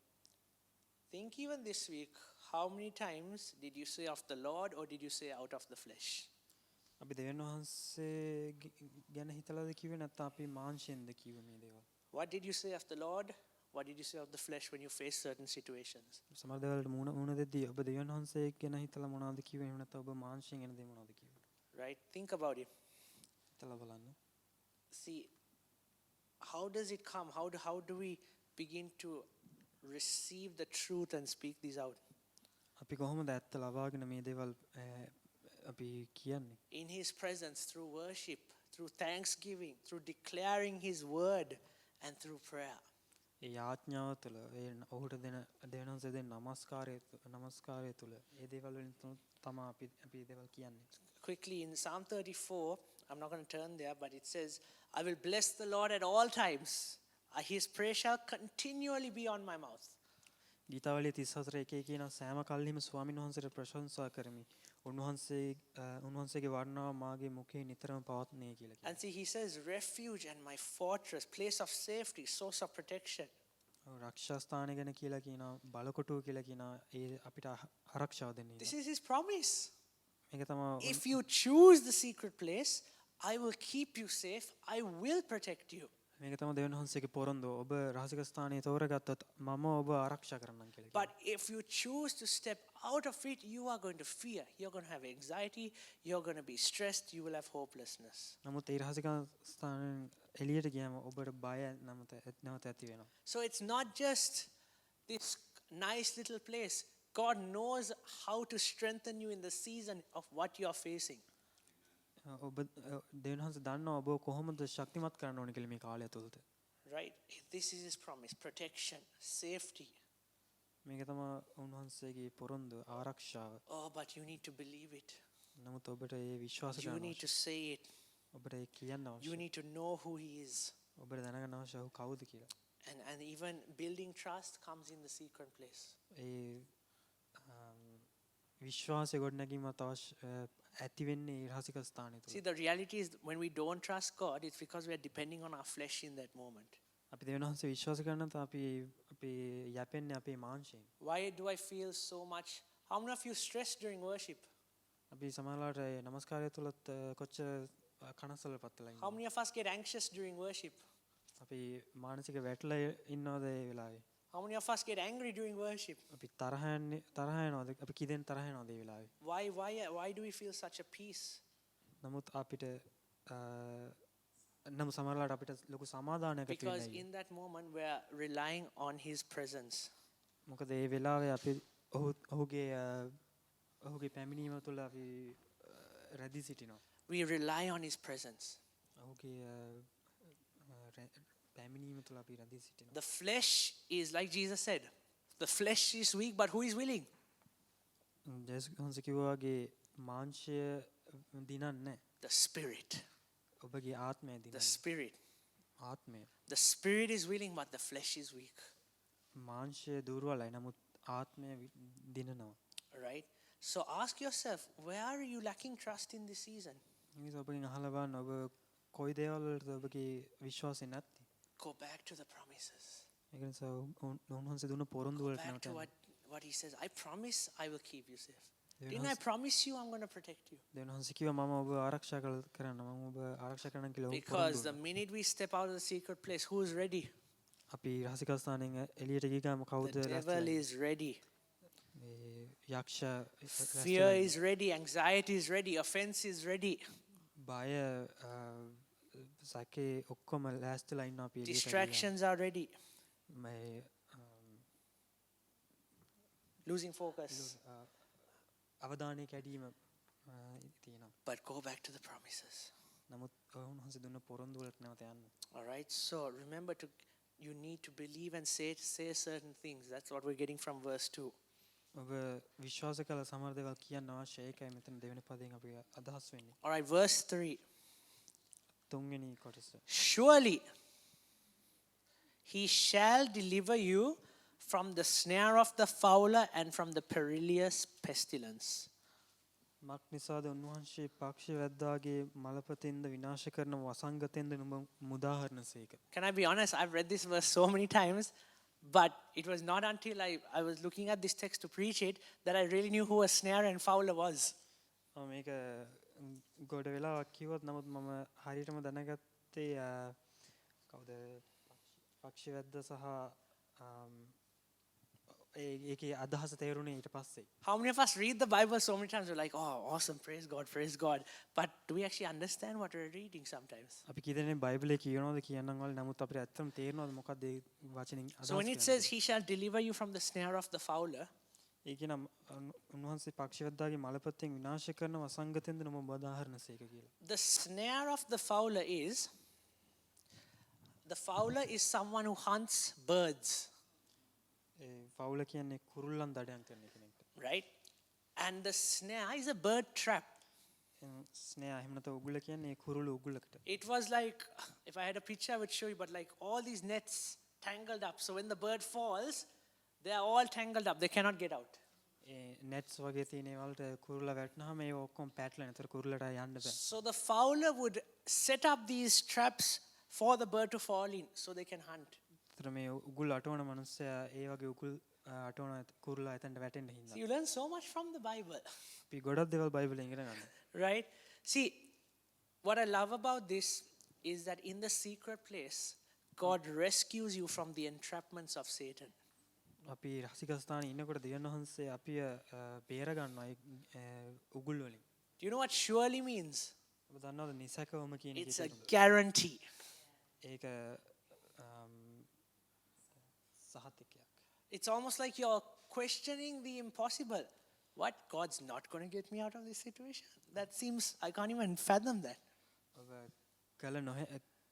Think even this week, how many times did you say of the Lord or did you say out of the flesh? අපි දෙවියන් වහන්සේ ගැන හිතලාද කිව්වේ නැත්නම් අපි මාංශයෙන්ද කිව්වේ මේ දේවල්? What did you say of the Lord? What did you say of the flesh when you face certain situations? සමහර දේවල්ට මුණ දෙද්දී ඔබ දෙවියන් වහන්සේ ගැන හිතලා මොනවද කිව්වේ? එහෙම නැත්නම් ඔබ මාංශයෙන් ගැන දේ මොනවද කිව්වේ? Right? Think about it. හිතලා බලන්න. See, how does it come? How do we begin to receive the truth and speak these out? අපි කොහොමද ඇත්ත ලබාගෙන මේ දේවල් අපි කියන්නේ? In His presence, through worship, through thanksgiving, through declaring His word, and through prayer. ඒ යාඥාව තුළ ඒ ඔහුට දෙන දෙවියන් වහන්සේ දෙන නමස්කාරය තුළ ඒ දේවල් වලින් තමයි අපි දේවල් කියන්නේ. Quickly in Psalm 34, I'm not going to turn there, but it says, I will bless the Lord at all times. His praise shall continually be on my mouth. ගීතවලිය 34:1 කියන සෑම කල්හිම ස්වාමීන් වහන්සේට ප්‍රශංසා කරමි. උන්වහන්සේගේ වර්ණාව මාගේ මුඛේ නිතරම පවත්නේ කියලා කියනවා. And see, he says, refuge and my fortress, place of safety, source of protection. රක්ෂාස්ථානය ගැන කියලා කියනවා, බලකොටුව කියලා කියනවා, ඒ අපිට ආරක්ෂාව දෙන්නේ. This is his promise. මේක තමයි If you choose the secret place, I will keep you safe. I will protect you. මේක තමයි දෙවියන් වහන්සේගේ පොරොන්දුව. ඔබ රහසිගත ස්ථානයේ තෝරගත්තොත් මම ඔබ ආරක්ෂා කරන්නම් කියලා. But if you choose to step out of it, you are going to fear. You're going to have anxiety. You're going to be stressed. You will have hopelessness. නමුත් ඒ රහසිගත ස්ථානයෙන් එළියට ගියාම ඔබට බය නැවත ඇති වෙනවා. So it's not just this nice little place. God knows how to strengthen you in the season of what you are facing. ඔබ දෙවියන් වහන්සේ දන්නවා ඔබ කොහොමද ශක්තිමත් කරන්න ඕන කියලා මේ කාලය තුලද. Right? This is his promise. Protection, safety. මේක තමයි උන්වහන්සේගේ පොරොන්දුව ආරක්ෂාව. Oh, but you need to believe it. නමුත් ඔබට ඒ විශ්වාස You කරන්න need to say it. ඔබට ඒ කියන්න You අවශ්‍යයි. need to know who he is. ඔබට දැනගන්න අවශ්‍යයි ඔහු කවුද කියලා. And even building trust comes in the secret place. ඒ විශ්වාසය ගොඩනැගීමත් ඇති වෙන්නේ රහසික ස්ථානය See, තුළ. the reality is when we don't trust God, it's because we are depending on our flesh in that moment. අපි දෙවියන් වහන්සේ විශ්වාස කරන ත අපි යැපෙන්නේ අපේ මාංශයෙන්. Why do I feel so much? How many of you stress during worship? අපි සමහරවිට නමස්කාරය තුලත් කොච්චර කනස්සල පත්තලා How ඉන්නවා. many of us get anxious during worship? අපි මානසික වැටලා ඉන්නවද ඒ වෙලාවේ? How many of us get angry during worship? අපි තරහ යනවද? අපි කිදෙන් තරහ යනවද ඒ වෙලාවේ? Why do we feel such a peace? නමුත් අපිට නම් සමහරවිට අපිට ලොකු සමාදානයක් ඇති Because වෙන්නේ. in that moment we are relying on His presence. මොකද ඒ වෙලාවේ අපි ඔහුගේ පැමිණීම තුළ අපි රැඳී සිටිනවා. We rely on His presence. ඔහුගේ පැමිණීම තුළ අපි රැඳී සිටිනවා. The flesh is, like Jesus said, the flesh is weak, but who is willing? ජේසුස් වහන්සේ කිව්වා වගේ මාංශය දිනන්නේ The Spirit. ඔබගේ ආත්මය The දිනන්නේ. Spirit. ආත්මය. The Spirit is willing, but the flesh is weak. මාංශය දුර්වලයි නමුත් ආත්මය දිනනවා. Right? So ask yourself, where are you lacking trust in this season? ඉතින් ඔබගෙන් අහලා බලන්න ඔබ කොයි දේවල් වලද ඔබගේ විශ්වාසය නැත්තේ? Go back to the promises. ඒක නිසා උන්වහන්සේ දුන්න පොරොන්දු Go වලට back to නැවත what He says. I promise I will keep you safe. Didn't I promise you I'm going to protect you? දෙවියන් වහන්සේ කිව්වා මම ඔබ ආරක්ෂා කරන්න මම ඔබ ආරක්ෂා කරන්න කියලා ඔහු Because පොරොන්දු the minute we step out of the secret place, who is ready? අපි රහසික ස්ථානයෙන් එළියට ගිය ගමන් කවුද The devil is ready. යක්ෂ Fear is ready. Anxiety is ready. Offense is ready. බය සැකේ ඔක්කොම ලෑස්තිලා ඉන්නවා අපි එළියට ගිය Distractions are ready. ගමන්. මේ Losing focus. අවධානය කැඩීම තියෙනවා. But go back to the promises. නමුත් උන්වහන්සේ දුන්න පොරොන්දු වලට නැවත යන්න. All right. So remember you need to believe and say certain things. That's what we're getting from verse 2. ඔබ විශ්වාස කළ සමහර දේවල් කියන්න අවශ්‍යයි. ඒකයි මෙතන දෙවෙනි පදයෙන් අපි අදහස් වෙන්නේ. All right. Verse 3. තුන්වෙනි කොටස. Surely He shall deliver you from the snare of the fowler and from the perilous pestilence. මක් නිසාද උන්වහන්සේ පක්ෂි වැද්දාගේ මලපතෙන්ද විනාශ කරන වසංගතෙන්ද නුඹ මුදාහරණසේක. Can I be honest? I've read this verse so many times, but it was not until I was looking at this text to preach it that I really knew who a snare and fowler was. මේක ගොඩ වෙලාවක් කිව්වත් නමුත් මම හරියටම දැනගත්තේ කවුද පක්ෂි වැද්ද සහ ඒකේ අදහස තේරුණේ ඊට පස්සේ. How many of us read the Bible so many times? We're like, oh, awesome, praise God, praise God. But do we actually understand what we're reading sometimes? අපි කීදෙනේ බයිබලේ කියනවාද කියන්නම් වල නමුත් අපිට ඇත්තම තේරෙනවද මොකක්ද ඒ වචنين අදහස් So when it says He shall deliver you from the snare of the fowler, ඒක නම් උන්වහන්සේ පක්ෂි වැද්දාගේ මලපතෙන් විනාශ කරන වසංගතෙන්ද නුඹ මුදාහරණසේක කියලා. the snare of the fowler is someone who hunts birds, ඒ ෆවුල කියන්නේ කුරුල්ලන් දඩයන් කරන කෙනෙක්ට. right? And the snare is a bird trap. ස්නේහ එහෙම නැත්නම් උගුල කියන්නේ ඒ කුරුළු උගුලකට. It was like, if I had a picture I would show you, but like all these nets tangled up. So when the bird falls, they are all tangled up. They cannot get out. A nets වගේ තියෙන ඒවලට කුරුල්ලා වැටෙනහම ඒ ඔක්කොම පැටලෙන. ඒතර කුරුල්ලට යන්න බෑ. So the fowler would set up these traps for the bird to fall in so they can hunt. ඒතර මේ උගුල් අටවන මනුස්සයා ඒ වගේ උගුල් අටවන කුරුල්ලා එතනට වැටෙන්න So හින්දා. you learn so much from the Bible, අපි ගොඩක් දේවල් බයිබලෙන් ඉගෙන ගන්නවා. right? See, what I love about this is that in the secret place, God rescues you from the entrapments of Satan. අපි රහසික ස්ථානයේ ඉන්නකොට දෙවියන් වහන්සේ අපිව බේර ගන්නවා ඒ උගුල් වලින්. Do you know what surely means? ඔබ දන්නවද නිසකවම කියන It's a එක? guarantee. ඒක සහතිකයක්. It's almost like you're questioning the impossible. What? God's not going to get me out of this situation? That seems, I can't even fathom that. ඔබ කල නොහැ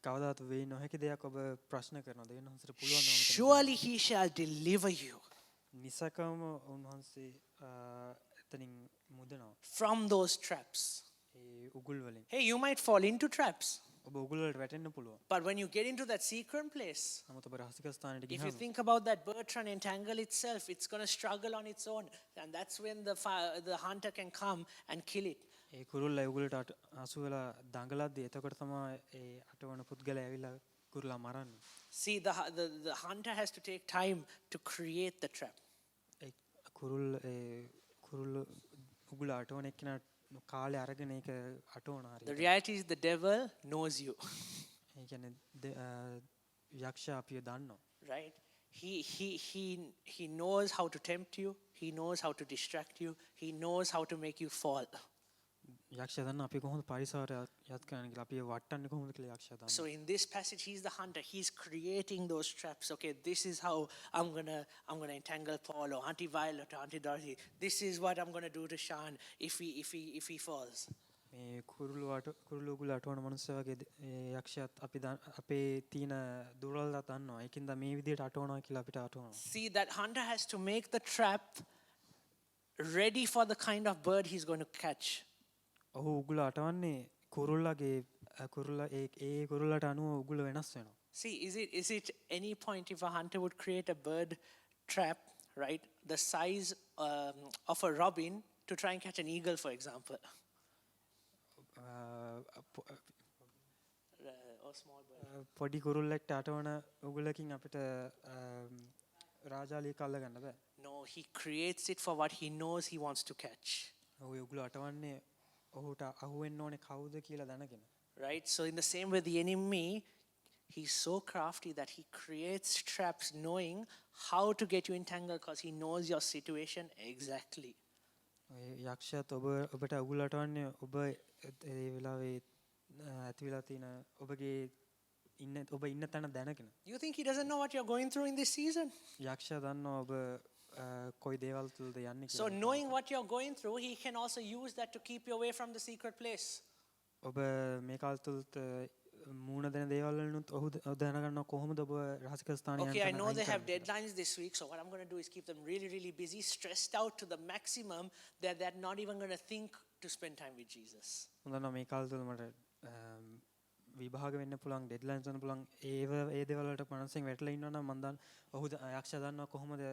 කවදාත් වෙයි නොහැකි දෙයක් ඔබ ප්‍රශ්න කරනවා දෙවියන් වහන්සේට පුළුවන් නම් Surely He shall deliver you නිසකවම උන්වහන්සේ එතනින් මුදනවා from those traps. ඒ උගුල් වලින්. Hey, you might fall into traps. ඔබ උගුලට වැටෙන්න පුළුවන්. But when you get into that secret place, නමුත් ඔබ රහසික ස්ථානයට if you ගියාම think about that bird trying to entangle itself, it's going to struggle on its own. And that's when the hunter can come and kill it. ඒ කුරුල්ල උගුලට අසු වෙලා දඟලද්දී එතකොට තමයි ඒ අටවන පුද්ගලයා ඇවිල්ලා කුරුල්ලා මරන්නේ. See, the hunter has to take time to create the trap. ඒ කුරුල්ල උගුල අටවන එක්කෙනා කාලේ අරගෙන ඒක අටවන හරියට. The reality is the devil knows you, ඒ කියන්නේ යක්ෂයා අපිව දන්නවා. right? He knows how to tempt you. He knows how to distract you. He knows how to make you fall. යක්ෂයා දන්නවා අපි කොහොමද පරිසරය යත් කරන්න කියලා අපිව වටන්නේ කොහොමද කියලා යක්ෂයා දන්නවා. So in this passage, he's the hunter. He's creating those traps. Okay, this is how I'm gonna entangle Paul or Auntie Violet or Auntie Dorothy. This is what I'm gonna do to Shan if he falls. මේ කුරුළු උගුල අටවන මනුස්සය වගේ යක්ෂයාත් අපේ තියෙන දුර්වලතා දන්නවා. ඒකින්ද මේ විදිහට අටවනවා කියලා අපිට අටවනවා. See, that hunter has to make the trap ready for the kind of bird he's going to catch. ඔහු උගුල අටවන්නේ කුරුල්ලගේ කුරුල්ලට අනුව උගුල වෙනස් වෙනවා. See, is it any point if a hunter would create a bird trap, right, the size of a robin to try and catch an eagle, for example? Or small bird. පොඩි කුරුල්ලෙක්ට අටවන උගුලකින් අපිට රාජාලිය කල්ල ගන්න බෑ. No, he creates it for what he knows he wants to catch. ඔහු උගුල අටවන්නේ ඔහුට අහුවෙන්න ඕනේ කවුද කියලා දැනගෙන. Right? So in the same way, the enemy, he's so crafty that he creates traps knowing how to get you entangled because he knows your situation exactly. යක්ෂයාත් ඔබට උගුල අටවන්නේ ඔබ ඒ වෙලාවේ ඇති වෙලා තියෙන ඔබගේ ඔබ ඉන්න තැන දැනගෙන. You think he doesn't know what you're going through in this season? යක්ෂයා දන්නවා ඔබ කොයි දේවල් තුලද යන්නේ So කියලා. knowing what you're going through, he can also use that to keep you away from the secret place. ඔබ මේ කාල තුලත් මූණ දෙන දේවල් වලිනුත් ඔහු දැනගන්නවා කොහොමද ඔබ රහසික ස්ථානයේ Okay, I know they have deadlines this week, so what I'm going to do is keep them really, really busy, stressed out to the maximum that they're not even going to think to spend time with Jesus. හොඳනවා මේ කාල තුල මට විභාග වෙන්න පුළුවන් ඩෙඩ්ලයින්ස් වෙන්න පුළුවන් ඒ දේවල් වලට මනසෙන් වැටලා ඉන්නවා නම් මම දන්න ඔහු යක්ෂයා දන්නවා කොහොමද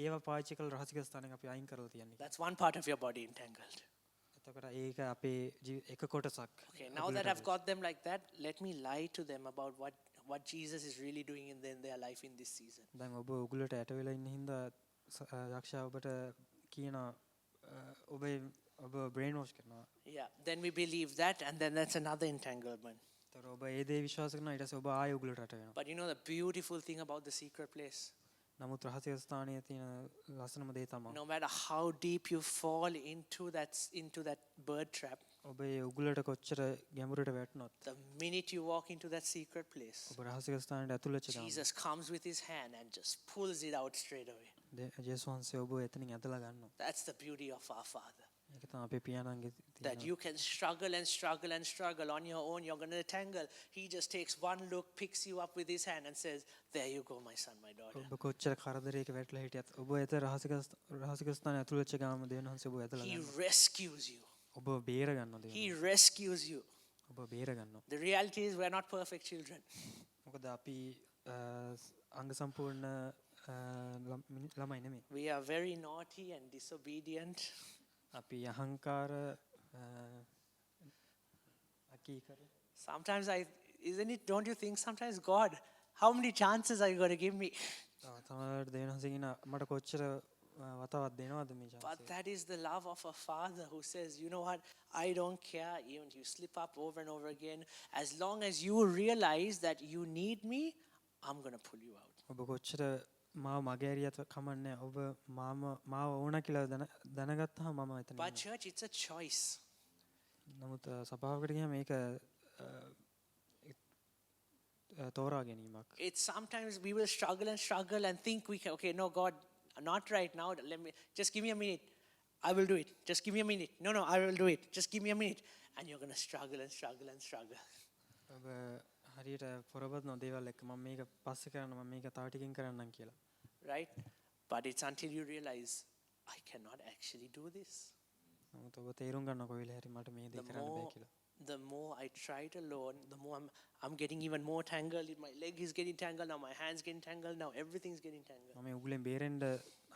ඒව පාවිච්චි කරලා රහසික ස්ථානයෙන් අපි අයින් කරලා තියන්නේ. That's one part of your body entangled. එතකොට ඒක අපේ එක කොටසක්. Okay, now that I've got them like that, let me lie to them about what Jesus is really doing in their life in this season. දැන් ඔබ උගුලට යට වෙලා ඉන්න හින්දා යක්ෂයා ඔබට කියන ඔබ බ්‍රේන් වොෂ් කරනවා. Yeah, then we believe that, and then that's another entanglement. ඒතර ඔබ ඒ දේ විශ්වාස කරනවා ඊට පස්සේ ඔබ ආයෙ උගුලට යට වෙනවා. But you know the beautiful thing about the secret place? නමුත් රහසික ස්ථානයේ තියෙන ලස්සනම දේ තමයි No matter how deep you fall into that bird trap, ඔබ ඒ උගුලට කොච්චර ගැඹුරට වැටුණොත් the minute you walk into that secret place, ඔබ රහසික ස්ථානයට ඇතුල් වෙච්ච ගමන් Jesus comes with his hand and just pulls it out straight away. ජේසුස් වහන්සේ ඔබ එතනින් ඇදලා ගන්නවා. That's the beauty of our Father. ඒක තමයි අපේ පියාණන්ගේ That you can struggle and struggle and struggle on your own. You're going to tangle. He just takes one look, picks you up with his hand and says, there you go, my son, my daughter. ඔබ කොච්චර කරදරයක වැටලා හිටියත් ඔබ එත රහසික ස්ථානයේ ඇතුල් වෙච්ච ගමන් දෙවියන් වහන්සේ ඔබ ඇදලා He ගන්නවා. rescues you. ඔබ බේර ගන්නවා දෙවියන්. He rescues you. ඔබ බේර ගන්නවා. The reality is we're not perfect children. මොකද අපි අංග සම්පූර්ණ ළමයි නෙමෙයි. We are very naughty and disobedient. අපි අහංකාර අකීකර. Sometimes don't you think sometimes, God, how many chances are you going to give me? තමයි දෙවියන් වහන්සේ කියන මට කොච්චර වතාවක් දෙනවද මේ chance. But that is the love of a father who says, you know what, I don't care even if you slip up over and over again. As long as you realize that you need me, I'm going to pull you out. ඔබ කොච්චර මාව මගහැරියත් කමන්නේ ඔබ මාව ඕන කියලා දැනගත්තාම මම එතන. But church, it's a choice. නමුත් සභාවකට ගියාම මේක තෝරා ගැනීමක්. It's sometimes we will struggle and think we can, okay, no, God, not right now. Just give me a minute. I will do it. Just give me a minute. No, I will do it. Just give me a minute. And you're going to struggle. ඔබ හරියට පොරබත්න දේවල් එක්ක මම මේක පස්සේ කරන්න මම මේක තව ටිකකින් කරන්නම් කියලා. Right? But it's until you realize I cannot actually do this. නමුත් ඔබ තේරුම් ගන්න කොයිල හැරි මට මේ දේ කරන්න බෑ කියලා. the more I try it alone, the more I'm getting even more tangled. My leg is getting tangled now, my hands getting tangled now, everything's getting tangled. මම උගලෙන් බේරෙන්න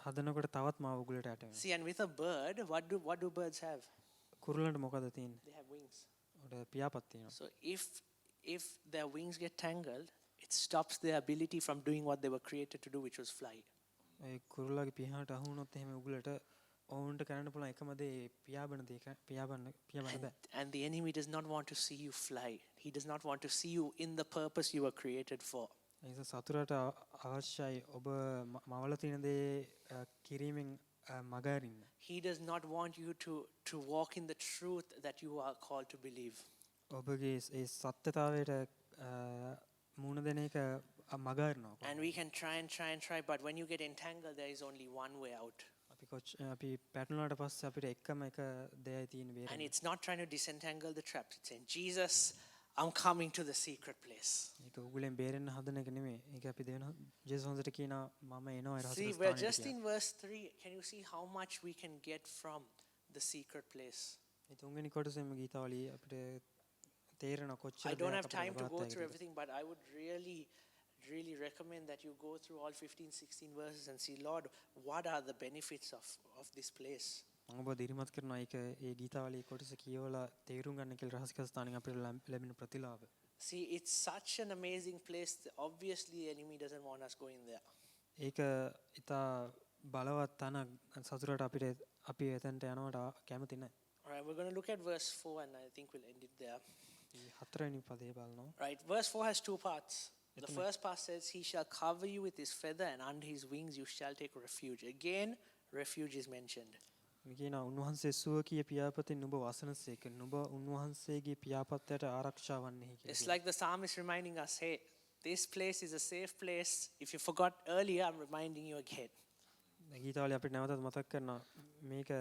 හදනකොට තවත් මාව උගලට යට වෙනවා. See, and with a bird, what do birds have? කුරුල්ලන්ට මොකද තියෙන්නේ? They have wings. උඩ පියාපත් තියෙනවා. So if their wings get tangled, it stops their ability from doing what they were created to do, which was fly. ඒ කුරුල්ලාගේ පියාට අහු වුණොත් එහෙම උගලට ඔවුන්ට කරන්න පුළුවන් එකම දේ පියාඹන දේ පියාඹන්න බෑ. And the enemy does not want to see you fly. He does not want to see you in the purpose you were created for. ඒ නිසා සතුරට අවශ්‍යයි ඔබ මවල තියෙන දේ කිරීමෙන් මග අරින්න. He does not want you to walk in the truth that you are called to believe. ඔබගේ ඒ සත්‍යතාවයට මුණ දෙන එක මග අරිනවා. And we can try, but when you get entangled, there is only one way out. අපි පැටලුණාට පස්සේ අපිට එකම එක දෙයයි තියෙන And බේරෙන්න. it's not trying to disentangle the traps. It's saying, Jesus, I'm coming to the secret place. ඒක උගලෙන් බේරෙන්න හදන එක නෙමෙයි. ඒක අපි දෙන ජේසුස් වහන්සේට කියනවා මම එනවා ඒ See, රහසිගත we're ස්ථානෙට just කියලා. in verse 3. Can you see how much we can get from the secret place? මේ තුන්වෙනි කොටසෙම ගීතාවලිය අපිට තේරෙන කොච්චර I don't දෙයක් have අපිට time to ලබා go ගන්න through හැකිද. everything, but I would really recommend that you go through all 15, 16 verses and see, Lord, what are the benefits of this place? මම ඔබ දිරිමත් කරනවා ඒක ඒ ගීතාවලිය කොටස කියවලා තේරුම් ගන්න කියලා රහසිගත ස්ථානෙන් අපිට ලැබෙන ප්‍රතිලාභ. See, it's such an amazing place. Obviously, the enemy doesn't want us going there. ඒක ඉතා බලවත් තැනක් සතුරට අපිට අපි එතනට යනවට කැමති නැහැ. All right, we're going to look at verse 4, and I think we'll end it there. මේ හතරවෙනි පදේ බලනවා. Right, verse 4 has two parts. The first part says, He shall cover you with His feather, and under His wings you shall take refuge. Again, refuge is mentioned. මේ කියනවා උන්වහන්සේ සුවකීය පියාපතින් නුඹ වසනසේක නුඹ උන්වහන්සේගේ පියාපත්යට ආරක්ෂා වන්නේහි කියලා. It's like the psalmist reminding us, hey, this place is a safe place. If you forgot earlier, I'm reminding you again. ගීතාවලිය අපිට නැවතත් මතක් කරනවා මේක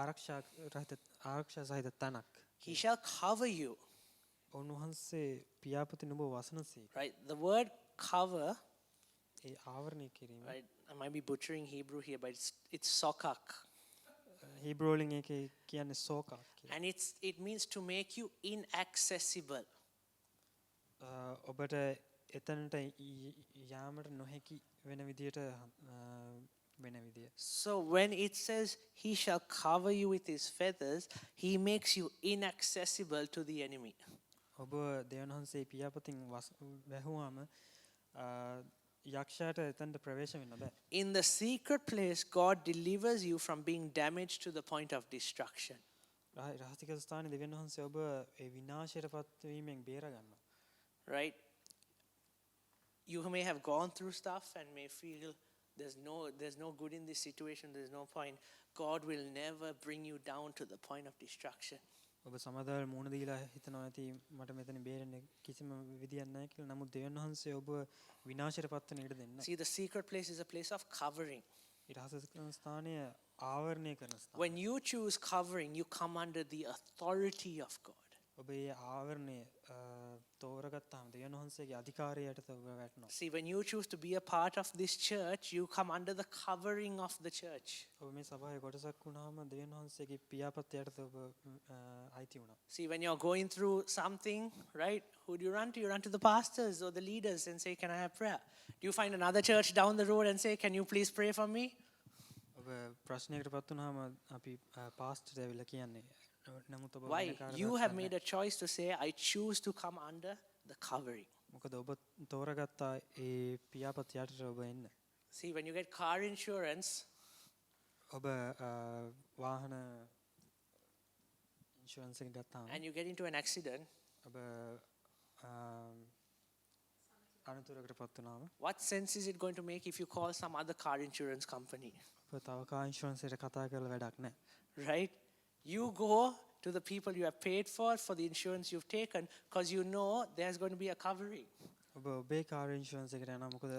ආරක්ෂා සහිත තැනක්. He shall cover you. උන්වහන්සේ පියාපති නුඹ වසනසේක. Right, the word cover, ඒ ආවරණය කිරීම. right, I might be butchering Hebrew here, but it's sokak. හීබ්‍රු වලින් ඒකේ කියන්නේ සෝකක් කියලා. And it means to make you inaccessible. ඔබට එතනට යාමට නොහැකි වෙන විදියට වෙන විදිය. So when it says He shall cover you with His feathers, He makes you inaccessible to the enemy. ඔබ දෙවියන් වහන්සේ පියාපතින් වැහුවාම යක්ෂයාට එතනට ප්‍රවේශ වෙන්න බෑ. In the secret place, God delivers you from being damaged to the point of destruction. රහසිගත ස්ථානයේ දෙවියන් වහන්සේ ඔබ ඒ විනාශයටපත් වීමෙන් බේර ගන්නවා. Right? You may have gone through stuff and may feel there's no good in this situation, there's no point. God will never bring you down to the point of destruction. ඔබ සමාදාල් මුණ දීලා හිතනවා ඇති මට මෙතන බේරෙන්න කිසිම විදියක් නැහැ කියලා. නමුත් දෙවියන් වහන්සේ ඔබ විනාශයටපත් වෙන්න ඉඩ දෙන්නේ නැහැ. See, the secret place is a place of covering. ඒ රහසිගත ස්ථානය ආවරණය කරන ස්ථානය. When you choose covering, you come under the authority of God. ඔබ ඒ ආවරණය තෝරගත්තාම දෙවියන් වහන්සේගේ අධිකාරිය යටතේ ඔබ වැටෙනවා. See, when you choose to be a part of this church, you come under the covering of the church. ඔබ මේ සභාවේ කොටසක් වුණාම දෙවියන් වහන්සේගේ පියාපත් යටතේ ඔබ අයිති වුණා. See, when you're going through something, right, who do you run to? You run to the pastors or the leaders and say, can I have prayer? Do you find another church down the road and say, can you please pray for me? ඔබ ප්‍රශ්නයකටපත් වුණාම අපි පාස්ටර්ට ඇවිල්ලා කියන්නේ නමුත් ඔබ Why? You have made a choice to say, I choose to come under the covering. මොකද ඔබ තෝරගත්තා ඒ පියාපත් යටට ඔබ එන්න. See, when you get car insurance, ඔබ වාහන ඉන්ෂුරන්ස් එක ගත්තාම and you get into an accident, ඔබ අනතුරකටපත් වුණාම what sense is it going to make if you call some other car insurance company? ඔබ තව කාර් ඉන්ෂුරන්ස් එකට කතා කරලා වැඩක් නැහැ. Right? You go to the people you have paid for the insurance you've taken, because you know there's going to be a covering. ඔබ ඔබේ car insurance එකට යනවා මොකද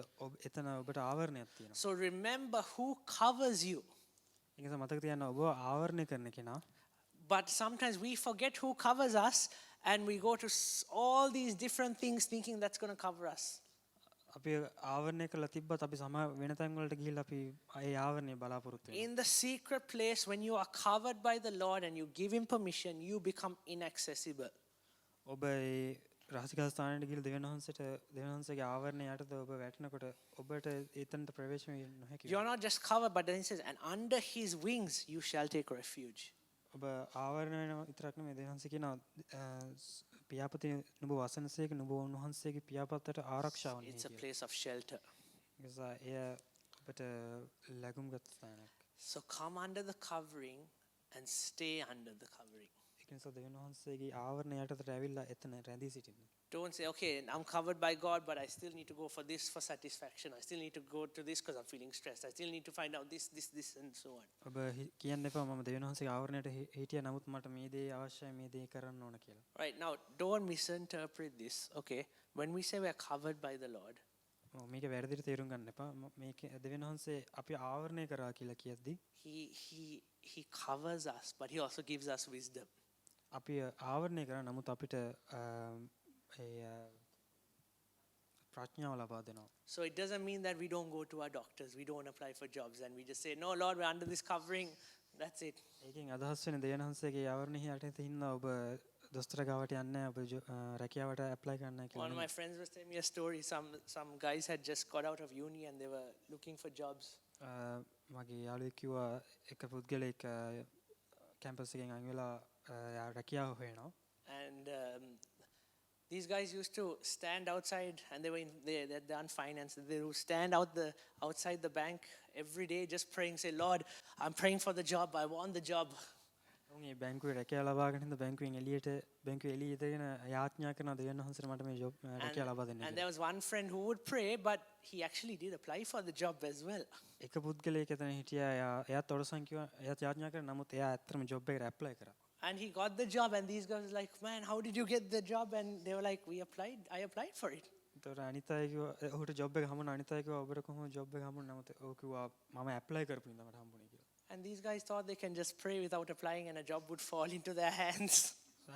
එතන ඔබට ආවරණයක් තියෙනවා. So remember who covers you. ඒක නිසා මතක තියාගන්න ඔබ ආවරණය කරන කෙනා. But sometimes we forget who covers us and we go to all these different things thinking that's going to cover us. අපි ආවරණය කරලා තිබ්බත් අපි සම වෙන තැන් වලට ගිහිල්ලා අපි ඒ ආවරණය බලාපොරොත්තු වෙනවා. In the secret place, when you are covered by the Lord and you give Him permission, you become inaccessible. ඔබ ඒ රහසික ස්ථානයට ගිහිල්ලා දෙවියන් වහන්සේගේ ආවරණය යටතේ ඔබ වැටෙනකොට ඔබට ඒතනට ප්‍රවේශ වෙන්න නොහැකි වෙනවා. You're not just covered, but then He says, and under His wings you shall take refuge. ඔබ ආවරණය වෙනවා විතරක් නෙමෙයි දෙවියන් වහන්සේ කියනවා පියාපතේ නුඹ වසනසේක නුඹ උන්වහන්සේගේ පියාපතට ආරක්ෂාව It's a නෙයි. place of shelter. නිසා එය ඔබට ලැබුම්ගත් ස්ථානයක්. So come under the covering and stay under the covering. ඒක නිසා දෙවියන් වහන්සේගේ ආවරණය යටතට ඇවිල්ලා එතන රැඳී සිටින්න. Don't say, okay, I'm covered by God, but I still need to go for this for satisfaction. I still need to go to this because I'm feeling stressed. I still need to find out this, and so on. ඔබ කියන්න එපා මම දෙවියන් වහන්සේගේ ආවරණයට හිටියා නමුත් මට මේ දේ අවශ්‍යයි මේ දේ කරන්න ඕන කියලා. Right, now, don't misinterpret this, okay? When we say we're covered by the Lord, මේක වැරදිට තේරුම් ගන්න එපා. මේක දෙවියන් වහන්සේ අපි ආවරණය කරා කියලා කියද්දි He covers us, but He also gives us wisdom. අපි ආවරණය කරා නමුත් අපිට ඒ ප්‍රඥාව ලබා දෙනවා. So it doesn't mean that we don't go to our doctors, we don't apply for jobs, and we just say, no, Lord, we're under this covering. That's it. ඒකෙන් අදහස් වෙන දෙවියන් වහන්සේගේ ආවරණය යටතේ ඉන්න ඔබ දොස්තර ගාවට යන්නේ ඔබ රැකියාවට ඇප්ලයි කරන්න කියලා. One of my friends was telling me a story. Some guys had just got out of uni and they were looking for jobs. මගේ යාළුවෙක් කිව්වා එක පුද්ගලෙක් කැම්පස් එකෙන් අයින් වෙලා රැකියාව හොයනවා. And these guys used to stand outside, and they're done finance. They would stand outside the bank every day, just praying, say, Lord, I'm praying for the job. I want the job. උන්ගේ බැංකුවේ රැකියාව ලබාගෙන ඉඳ බැංකුවෙන් බැංකුවේ එළිය ඉඳගෙන යාඥා කරන දෙවියන් වහන්සේට මට මේ ජොබ් රැකියාව ලබා දෙන්න. And there was one friend who would pray, but he actually did apply for the job as well. එක පුද්ගලයෙක් එතන හිටියා එයාත් ඔරසන් කිව්වා එයාත් යාඥා කරා නමුත් එයා ඇත්තටම ජොබ් එකට ඇප්ලයි කරා. And he got the job, and these guys were like, man, how did you get the job? And they were like, I applied for it. ඒතර අනිත් අය කිව්වා ඔහුට ජොබ් එක හම්බුණා අනිත් අය කිව්වා ඔබට කොහොමද ජොබ් එක හම්බුනේ නමුත් ඔහු කිව්වා මම ඇප්ලයි කරපු ඉඳන් මට හම්බුනේ කියලා. And these guys thought they can just pray without applying and a job would fall into their hands.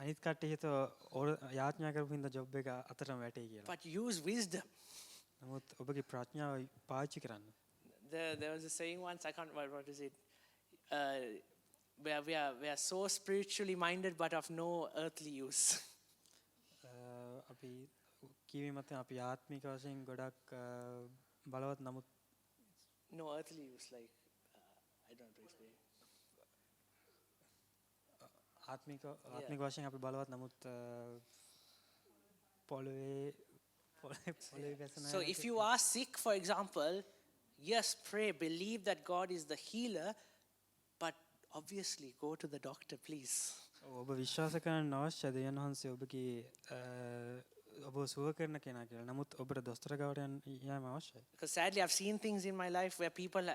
අනිත් කට්ටිය හිතුවා යාඥා කරපු ඉඳන් ජොබ් එක අතටම වැටේ කියලා. But use wisdom. නමුත් ඔබගේ ප්‍රඥාව පාවිච්චි කරන්න. There was a saying once, I can't remember what is it. We are so spiritually minded but of no earthly use. අපි කියවීම මත අපි ආත්මික වශයෙන් ගොඩක් බලවත් නමුත් No earthly use, like I don't know how to explain. ආත්මික වශයෙන් අපි බලවත් නමුත් පොළවේ වැසෙන. So if you are sick, for example, yes, pray, believe that God is the healer, but obviously go to the doctor, please. ඔබ විශ්වාස කරන්න අවශ්‍ය දෙවියන් වහන්සේ ඔබගේ ඔබ සුව කරන කෙනා කියලා. නමුත් ඔබට දොස්තර ගාවට යෑම අවශ්‍යයි. Because sadly, I've seen things in my life where people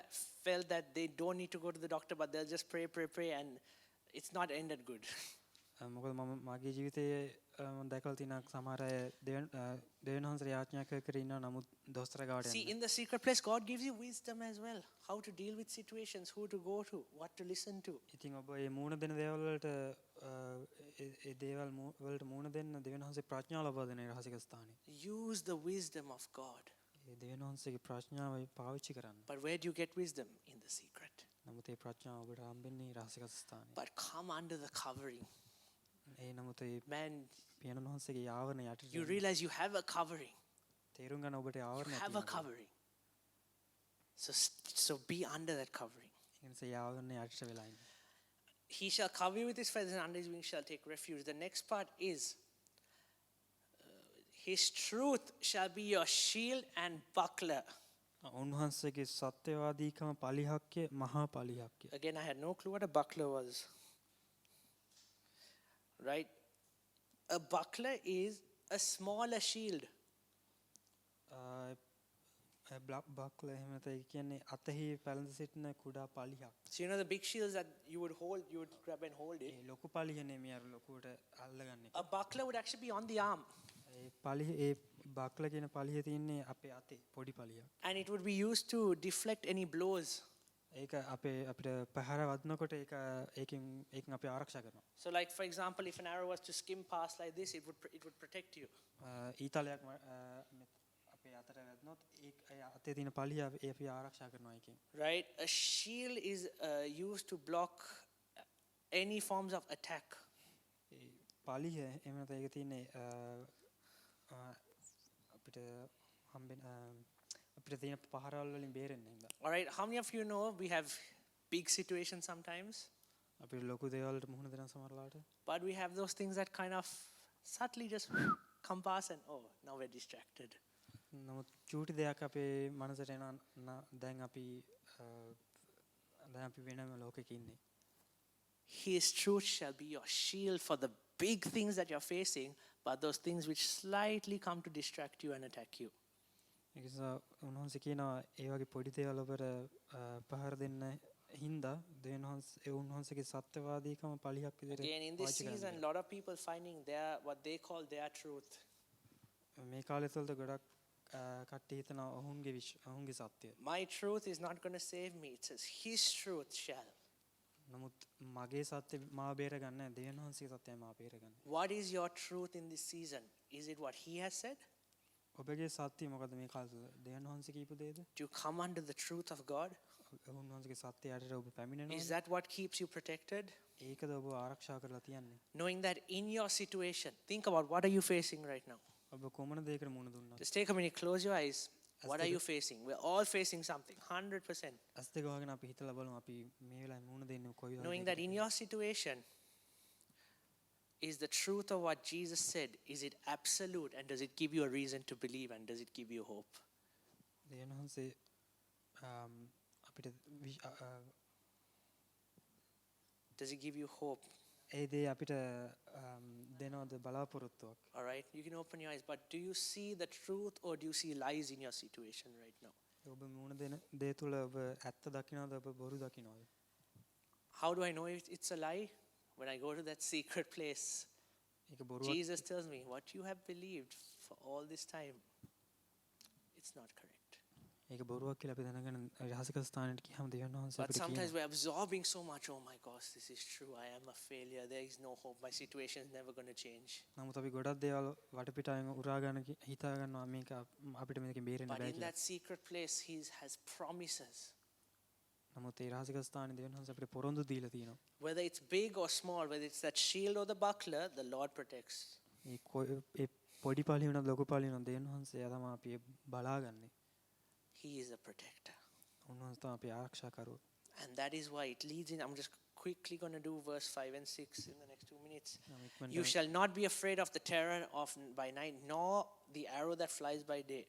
felt that they don't need to go to the doctor, but they'll just pray, and it's not ended good. මොකද මම මගේ ජීවිතයේ මම දැකලා තියෙන සමහර අය දෙවියන් වහන්සේ යාඥා කර ඉන්නවා නමුත් දොස්තර ගාවට See, යන්නේ. in the secret place, God gives you wisdom as well. How to deal with situations, who to go to, what to listen to. ඉතින් ඔබ මේ මූණ දෙන දේවල් වලට ඒ දේවල් වලට මූණ දෙන්න දෙවියන් වහන්සේ ප්‍රඥාව ලබා දෙන රහසික ස්ථානේ. Use the wisdom of God. ඒ දෙවියන් වහන්සේගේ ප්‍රඥාව පාවිච්චි කරන්න. But where do you get wisdom? In the secret. නමුත් ඒ ප්‍රඥාව ඔබට හම්බෙන්නේ රහසික ස්ථානේ. But come under the covering. ඒ නමුත් ඒ Man, පියාණන් වහන්සේගේ ආවරණය යටතේ you realize you have a covering. තේරුම් ගන්න ඔබට You ආවරණයක් have a තියෙනවා. covering. So be under that covering. ඒ නිසා ඒ ආවරණය යටට වෙලා ඉන්න. He shall cover you with his feathers, and under his wings shall take refuge. The next part is, his truth shall be your shield and buckler. උන්වහන්සේගේ සත්‍යවාදීකම පලිහක්ය මහා පලිහක්ය. Again, I had no clue what a buckler was. Right? A buckler is a smaller shield. බක්ල එහෙම නැත්නම් ඒ කියන්නේ අතෙහි පැලඳ සිටින කුඩා පලිහක්. So you know the big shields that you would grab and hold it. ඒ ලොකු පලිහනේ මේ අර ලොකුවට අල්ලගන්නේ. A buckler would actually be on the arm. ඒ පලිහ ඒ බක්ල කියන පලිහේ තියෙන්නේ අපේ අතේ පොඩි පලියක්. And it would be used to deflect any blows. ඒක අපිට පහර වදිනකොට ඒකෙන් අපි ආරක්ෂා කරනවා. So like for example, if an arrow was to skim past like this, it would protect you. ඊතලයක් අපේ අපේ අතට වැදුනොත් ඒ අතේ තියෙන පලිය ඒ අපි ආරක්ෂා කරනවා එකෙන්. Right? A shield is used to block any forms of attack. ඒ පලිය එහෙම නැත්නම් ඒක තියෙන්නේ අපිට හම්බෙන අපිට තියෙන පහරවල් වලින් බේරෙන්න හින්දා. All right, how many of you know we have big situations sometimes, අපිට ලොකු දේවල් වලට මුහුණ දෙන සමහරලාට but we have those things that kind of subtly just come past and oh, now we're distracted. නමුත් චූටි දෙයක් අපේ මනසට එන දැන් අපි වෙනම ලෝකෙක ඉන්නේ. His truth shall be your shield for the big things that you're facing, but those things which slightly come to distract you and attack you. ඒ නිසා උන්වහන්සේ කියනවා ඒ වගේ පොඩි දේවල් වලට පහර දෙන්න හින්දා දෙවියන්වහන්සේ උන්වහන්සේගේ සත්‍යවාදීකම පලියක් විදිහට Again, in this season, a lot of people finding their what they call their truth. මේ කාලය තුළද ගොඩක් කට්ටිය හිතනවා ඔවුන්ගේ සත්‍යය. My truth is not going to save me. It says his truth shall. නමුත් මගේ සත්‍ය මාව බේරගන්නේ නැහැ. දෙවියන්වහන්සේගේ සත්‍යය මාව බේරගන්නේ. What is your truth in this season? Is it what he has said? ඔබගේ සත්‍ය මොකද්ද මේ කාලය තුළ? දෙවියන්වහන්සේ කියපු දේද? Do you come under the truth of God? උන්වහන්සේගේ සත්‍ය යටට ඔබ පැමිණෙනවද? Is that what keeps you protected? ඒකද ඔබ ආරක්ෂා කරලා තියන්නේ? Knowing that in your situation, think about what are you facing right now? ඔබ කොමන දෙයකට මුහුණ දුන්නාද? Just take a minute, close your eyes. What are you facing? We're all facing something, 100%. ඇස් දෙක වහගෙන අපි හිතලා බලමු අපි මේ වෙලාවේ මුහුණ දෙන්නේ කොයි Knowing that in your situation, is the truth of what Jesus said, is it absolute and does it give you a reason to believe and does it give you hope? දෙවියන්වහන්සේ අපිට Does it give you hope? ඒ දේ අපිට දෙනවද බලාපොරොත්තුවක්? All right, you can open your eyes, but do you see the truth or do you see lies in your situation right now? ඔබ මුහුණ දෙන දේ තුළ ඔබ ඇත්ත දකින්නවද ඔබ බොරු දකින්නවද? How do I know if it's a lie? When I go to that secret place, ඒක බොරුවක්. Jesus tells me, what you have believed for all this time, it's not correct. ඒක බොරුවක් කියලා අපි දැනගෙන රහසික ස්ථානයට ගියාම දෙවියන්වහන්සේ But අපිට sometimes කියනවා. we're absorbing so much, oh my gosh, this is true, I am a failure, there is no hope, my situation is never going to change. නමුත් අපි ගොඩක් දේවල් වටපිටාවෙන් උරා ගන්න හිතා ගන්නවා මේක අපිට මේකෙන් බේරෙන්න But බෑ in කියලා. that secret place, he has promises. නමුත් ඒ රහසික ස්ථානේ දෙවියන්වහන්සේ අපිට පොරොන්දු දීලා තියෙනවා. Whether it's big or small, whether it's that shield or the buckler, the Lord protects. ඒ පොඩි පාළිය වුණත් ලොකු පාළිය වුණත් දෙවියන්වහන්සේ තමයි අපි බලාගන්නේ. He is a protector. උන්වහන්සේ තමයි අපි ආරක්ෂා කරුවෝ. And that is why it leads in, I'm just quickly going to do verse 5 and 6 in the next 2 minutes. You shall not be afraid of the terror of by night, nor the arrow that flies by day.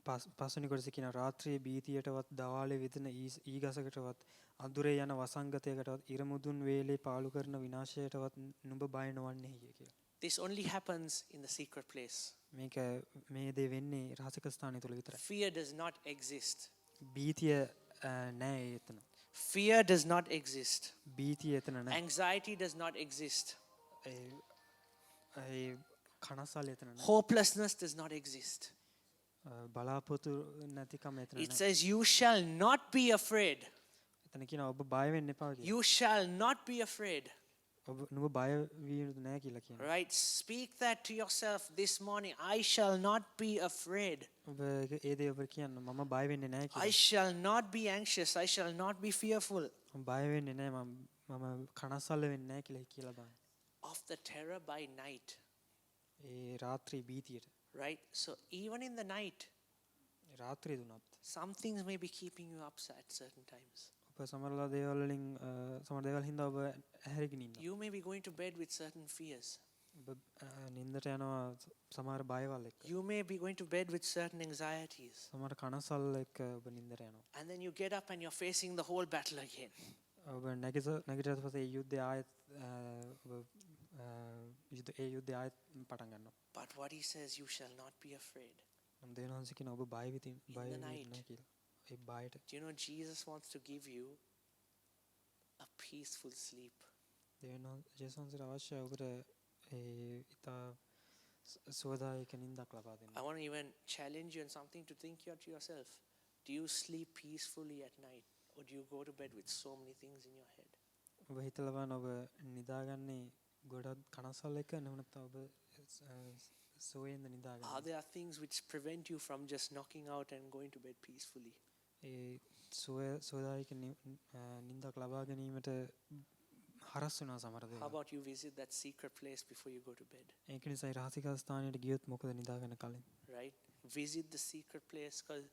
පස්වෙනි කොටසේ කියන රාත්‍රියේ බීතියටවත් දවාලේ විදින ඊගසකටවත් අඳුරේ යන වසංගතයකටවත් ඉරමුදුන් වේලේ පාලු කරන විනාශයටවත් නුඹ බය නොවන්නේය කියලා. This only happens in the secret place. මේක මේ දේ වෙන්නේ රහසික ස්ථානය තුල විතරයි. Fear does not exist. බීතිය නැහැ එතන. Fear does not exist. බීතිය එතන නැහැ. Anxiety does not exist. ඒ කනසාලේ එතන නැහැ. Hopelessness does not exist. බලාපොරොත්තු නැතිකම එතන It නැහැ. says you shall not be afraid. එතන කියනවා ඔබ බය වෙන්න එපා කියලා. You shall not be afraid. ඔබ නුඹ බය විය යුතු නැහැ කියලා කියනවා. Right? Speak that to yourself this morning. I shall not be afraid. ඔබ ඒ දේ ඔබ කියන්න මම බය වෙන්නේ නැහැ I කියලා. shall not be anxious. I shall not be fearful. මම බය වෙන්නේ නැහැ මම කනස්සල්ල වෙන්නේ නැහැ කියලා කියලා බලන්න. Of the terror by night. ඒ රාත්‍රී බීතියට. Right? So even in the night, රාත්‍රී දුනත් some things may be keeping you up at certain times. ඔබ සමහරලා දේවල් වලින් සමහර දේවල් හින්දා ඔබ ඇහැරගෙන ඉන්නවා. You may be going to bed with certain fears. ඔබ නින්දට යනවා සමහර බයවල් එක්ක. You may be going to bed with certain anxieties. සමහර කනසල් එක්ක ඔබ නින්දට යනවා. And then you get up and you're facing the whole battle again. ඔබ නැගිටලා පස්සේ යුද්ධය ආයෙත් යුද්ධය ආයෙත් පටන් ගන්නවා. But what he says, you shall not be afraid. නම් දෙවියන්වහන්සේ කියන ඔබ බය වෙන්නේ නැහැ කියලා. ඒ බයට. Do you know Jesus wants to give you a peaceful sleep? දෙවියන්වහන්සේ අවශ්‍යයි ඔබට ඒ ඉතා සුවදායක නිින්දක් ලබා දෙන්න. I want to even challenge you on something to think to yourself. Do you sleep peacefully at night or do you go to bed with so many things in your head? ඔබ හිතලා බලන්න ඔබ නිදාගන්නේ ගොඩක් කනස්සල් එක නෙවෙයි ඔබ සුවයෙන්ද නිදාගන්න. Are there things which prevent you from just knocking out and going to bed peacefully? ඒ සුවදායක නින්දක් ලබා ගැනීමට හරස් වෙනවා සමහර How දේවල්. about you visit that secret place before you go to bed? ඒක නිසා රහසික ස්ථානයට ගියොත් මොකද නිදාගන්න කලින්? Right? Visit the secret place because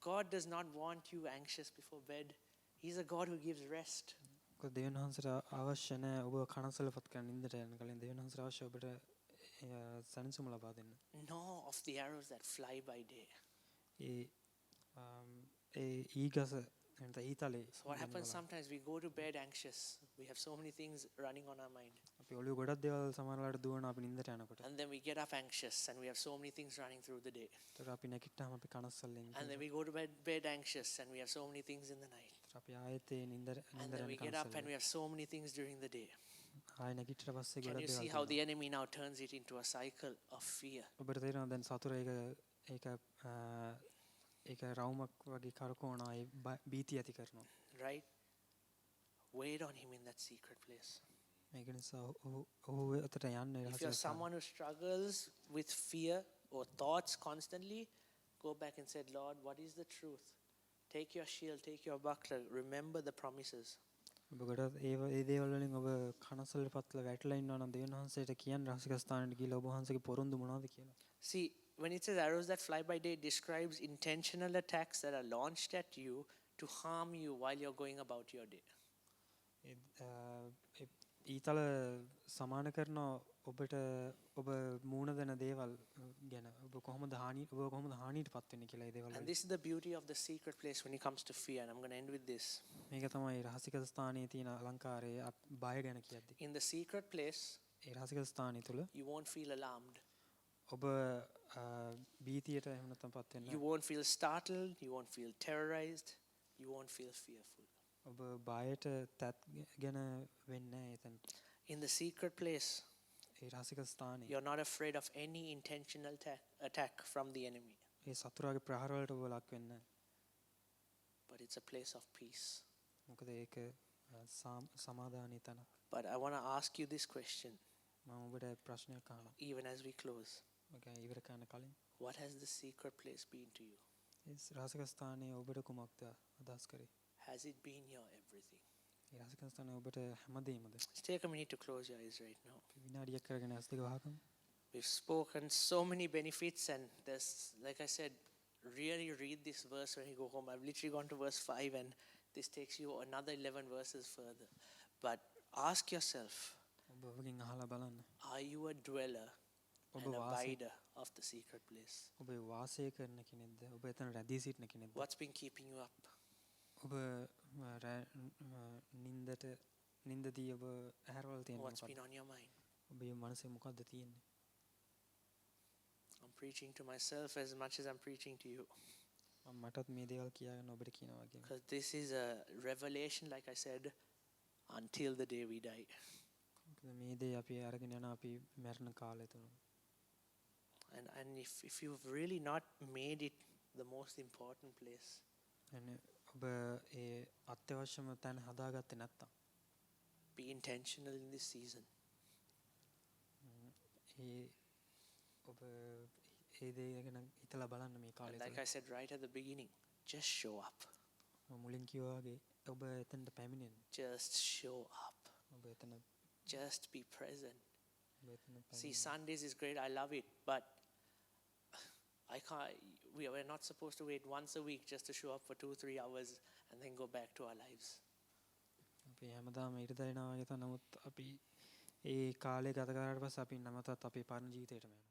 God does not want you anxious before bed. He's a God who gives rest. මොකද දෙවියන් වහන්සේට අවශ්‍ය නැහැ ඔබ කනසලපත් කරන නින්දට යන කලින් දෙවියන් වහන්සේට අවශ්‍ය ඔබට සැනසීම ලබා දෙන්න. Nor of the arrows that fly by day. ඒ ඊගස එතන ඊතලේ. So what happens sometimes we go to bed anxious. We have so many things running on our mind. අපි ඔළුව ගොඩක් දේවල් සමහරවිට දුවන අපි නින්දට යනකොට. And then we get up anxious and we have so many things running through the day. ඒතර අපි නැගිට්ටාම අපි කනස්සල්ලෙන්. And then we go to bed anxious and we have so many things in the night. අපි ආයෙත් ඒ නින්දර And then we get up and we have so many things during the day. ආයෙ නැගිට්ට පස්සේ Can ගොඩක් you see දේවල්. how the enemy now turns it into a cycle of fear? ඔබට තේරෙනවද දැන් සතුර ඒක රවුමක් වගේ කරකවන ආයෙ බීතිය ඇති කරනවා. Right? Wait on him in that secret place. ඒක නිසා ඔහු අතට යන්න If රහසික you're someone who struggles with fear or thoughts constantly, go back and say, Lord, what is the truth? Take your shield, take your buckler, remember the promises. ඔබ ගොඩක් ඒ දේවල් වලින් ඔබ කනසලට පත්ලා වැටලා ඉන්නවා නම් දෙවියන් වහන්සේට කියන්න රහසික ස්ථානයට ගිහලා ඔබ වහන්සේගේ පොරොන්දු මොනවද කියලා. See, when it says arrows that fly by day, it describes intentional attacks that are launched at you to harm you while you're going about your day. ඊතල සමාන කරන ඔබට ඔබ මූණ දෙන දේවල් ගැන ඔබ කොහොමද හානියටපත් වෙන්නේ කියලා ඒ දේවල්. And this is the beauty of the secret place when it comes to fear. And I'm going to end with this. මේක තමයි රහසික ස්ථානයේ තියෙන අලංකාරය බය ගැන කියද්දි. In the secret place, ඒ රහසික ස්ථානය තුල you won't feel alarmed. ඔබ බීතියට එහෙම නැත්නම් පත් වෙන්නේ You won't feel startled. You won't feel terrorized. You won't feel fearful. ඔබ බයට තත් ගැන වෙන්නේ නැහැ එතන. In the secret place, ඒ රහසික ස්ථානයේ you're not afraid of any intentional attack from the enemy. ඒ සතුරාගේ ප්‍රහාර වලට ඔබ ලක් වෙන්නේ නැහැ. But it's a place of peace. මොකද ඒක සමාදානයේ තන. But I want to ask you this question, මම ඔබට ප්‍රශ්නයක් අහනවා. even as we close. මම ඉවර කරන්න කලින් What has the secret place been to you? ඒ රහසික ස්ථානයේ ඔබට කුමක්ද අදහස් කරේ? Has it been your everything? ඒ රහසික ස්ථානයේ ඔබට හැමදේමද? Let's take a minute to close your eyes right now. විනාඩියක් කරගෙන ඇස් දෙක වහකමු. We've spoken so many benefits, and there's, like I said, really read this verse when you go home. I've literally gone to verse 5, and this takes you another 11 verses further. But ask yourself, ඔබ ඔබගෙන් අහලා බලන්න. are you a dweller ඔබ and වාසය abider of the secret place? ඔබ වාසය කරන කෙනෙක්ද? ඔබ එතන රැඳී සිටින කෙනෙක්ද? What's been keeping you up? ඔබ නින්දදී ඔබ ඇහැරවල තියෙන What's මොකක්ද? been on your mind? ඔබේ මනසේ මොකක්ද තියෙන්නේ? I'm preaching to myself as much as I'm preaching to you. මටත් මේ දේවල් කියාගෙන ඔබට කියනවා වගේ. Because this is a revelation, like I said, until the day we die. මේ දේ අපි අරගෙන යන අපි මරණ කාලය තුන. And if you've really not made it the most important place, ඔබ ඒ අත්‍යවශ්‍යම තැන හදාගත්තේ නැත්තම් be intentional in this season. ඒ ඔබ ඒ දේ ගැන හිතලා බලන්න මේ කාලය And like තුල. I said right at the beginning, just show up. මම මුලින් කිව්වා වගේ ඔබ එතනට පැමිණෙන්න. Just show up. ඔබ එතන Just be present. ඔබ එතන See, පැමිණෙන්න. Sundays is great. I love it. But we're not supposed to wait once a week just to show up for 2-3 hours and then go back to our lives. අපි හැමදාම ඉරිදා එනවා වගේ තමයි. නමුත් අපි ඒ කාලේ ගත කරාට පස්සේ අපි නැවතත් අපේ පරණ ජීවිතේටම යනවා.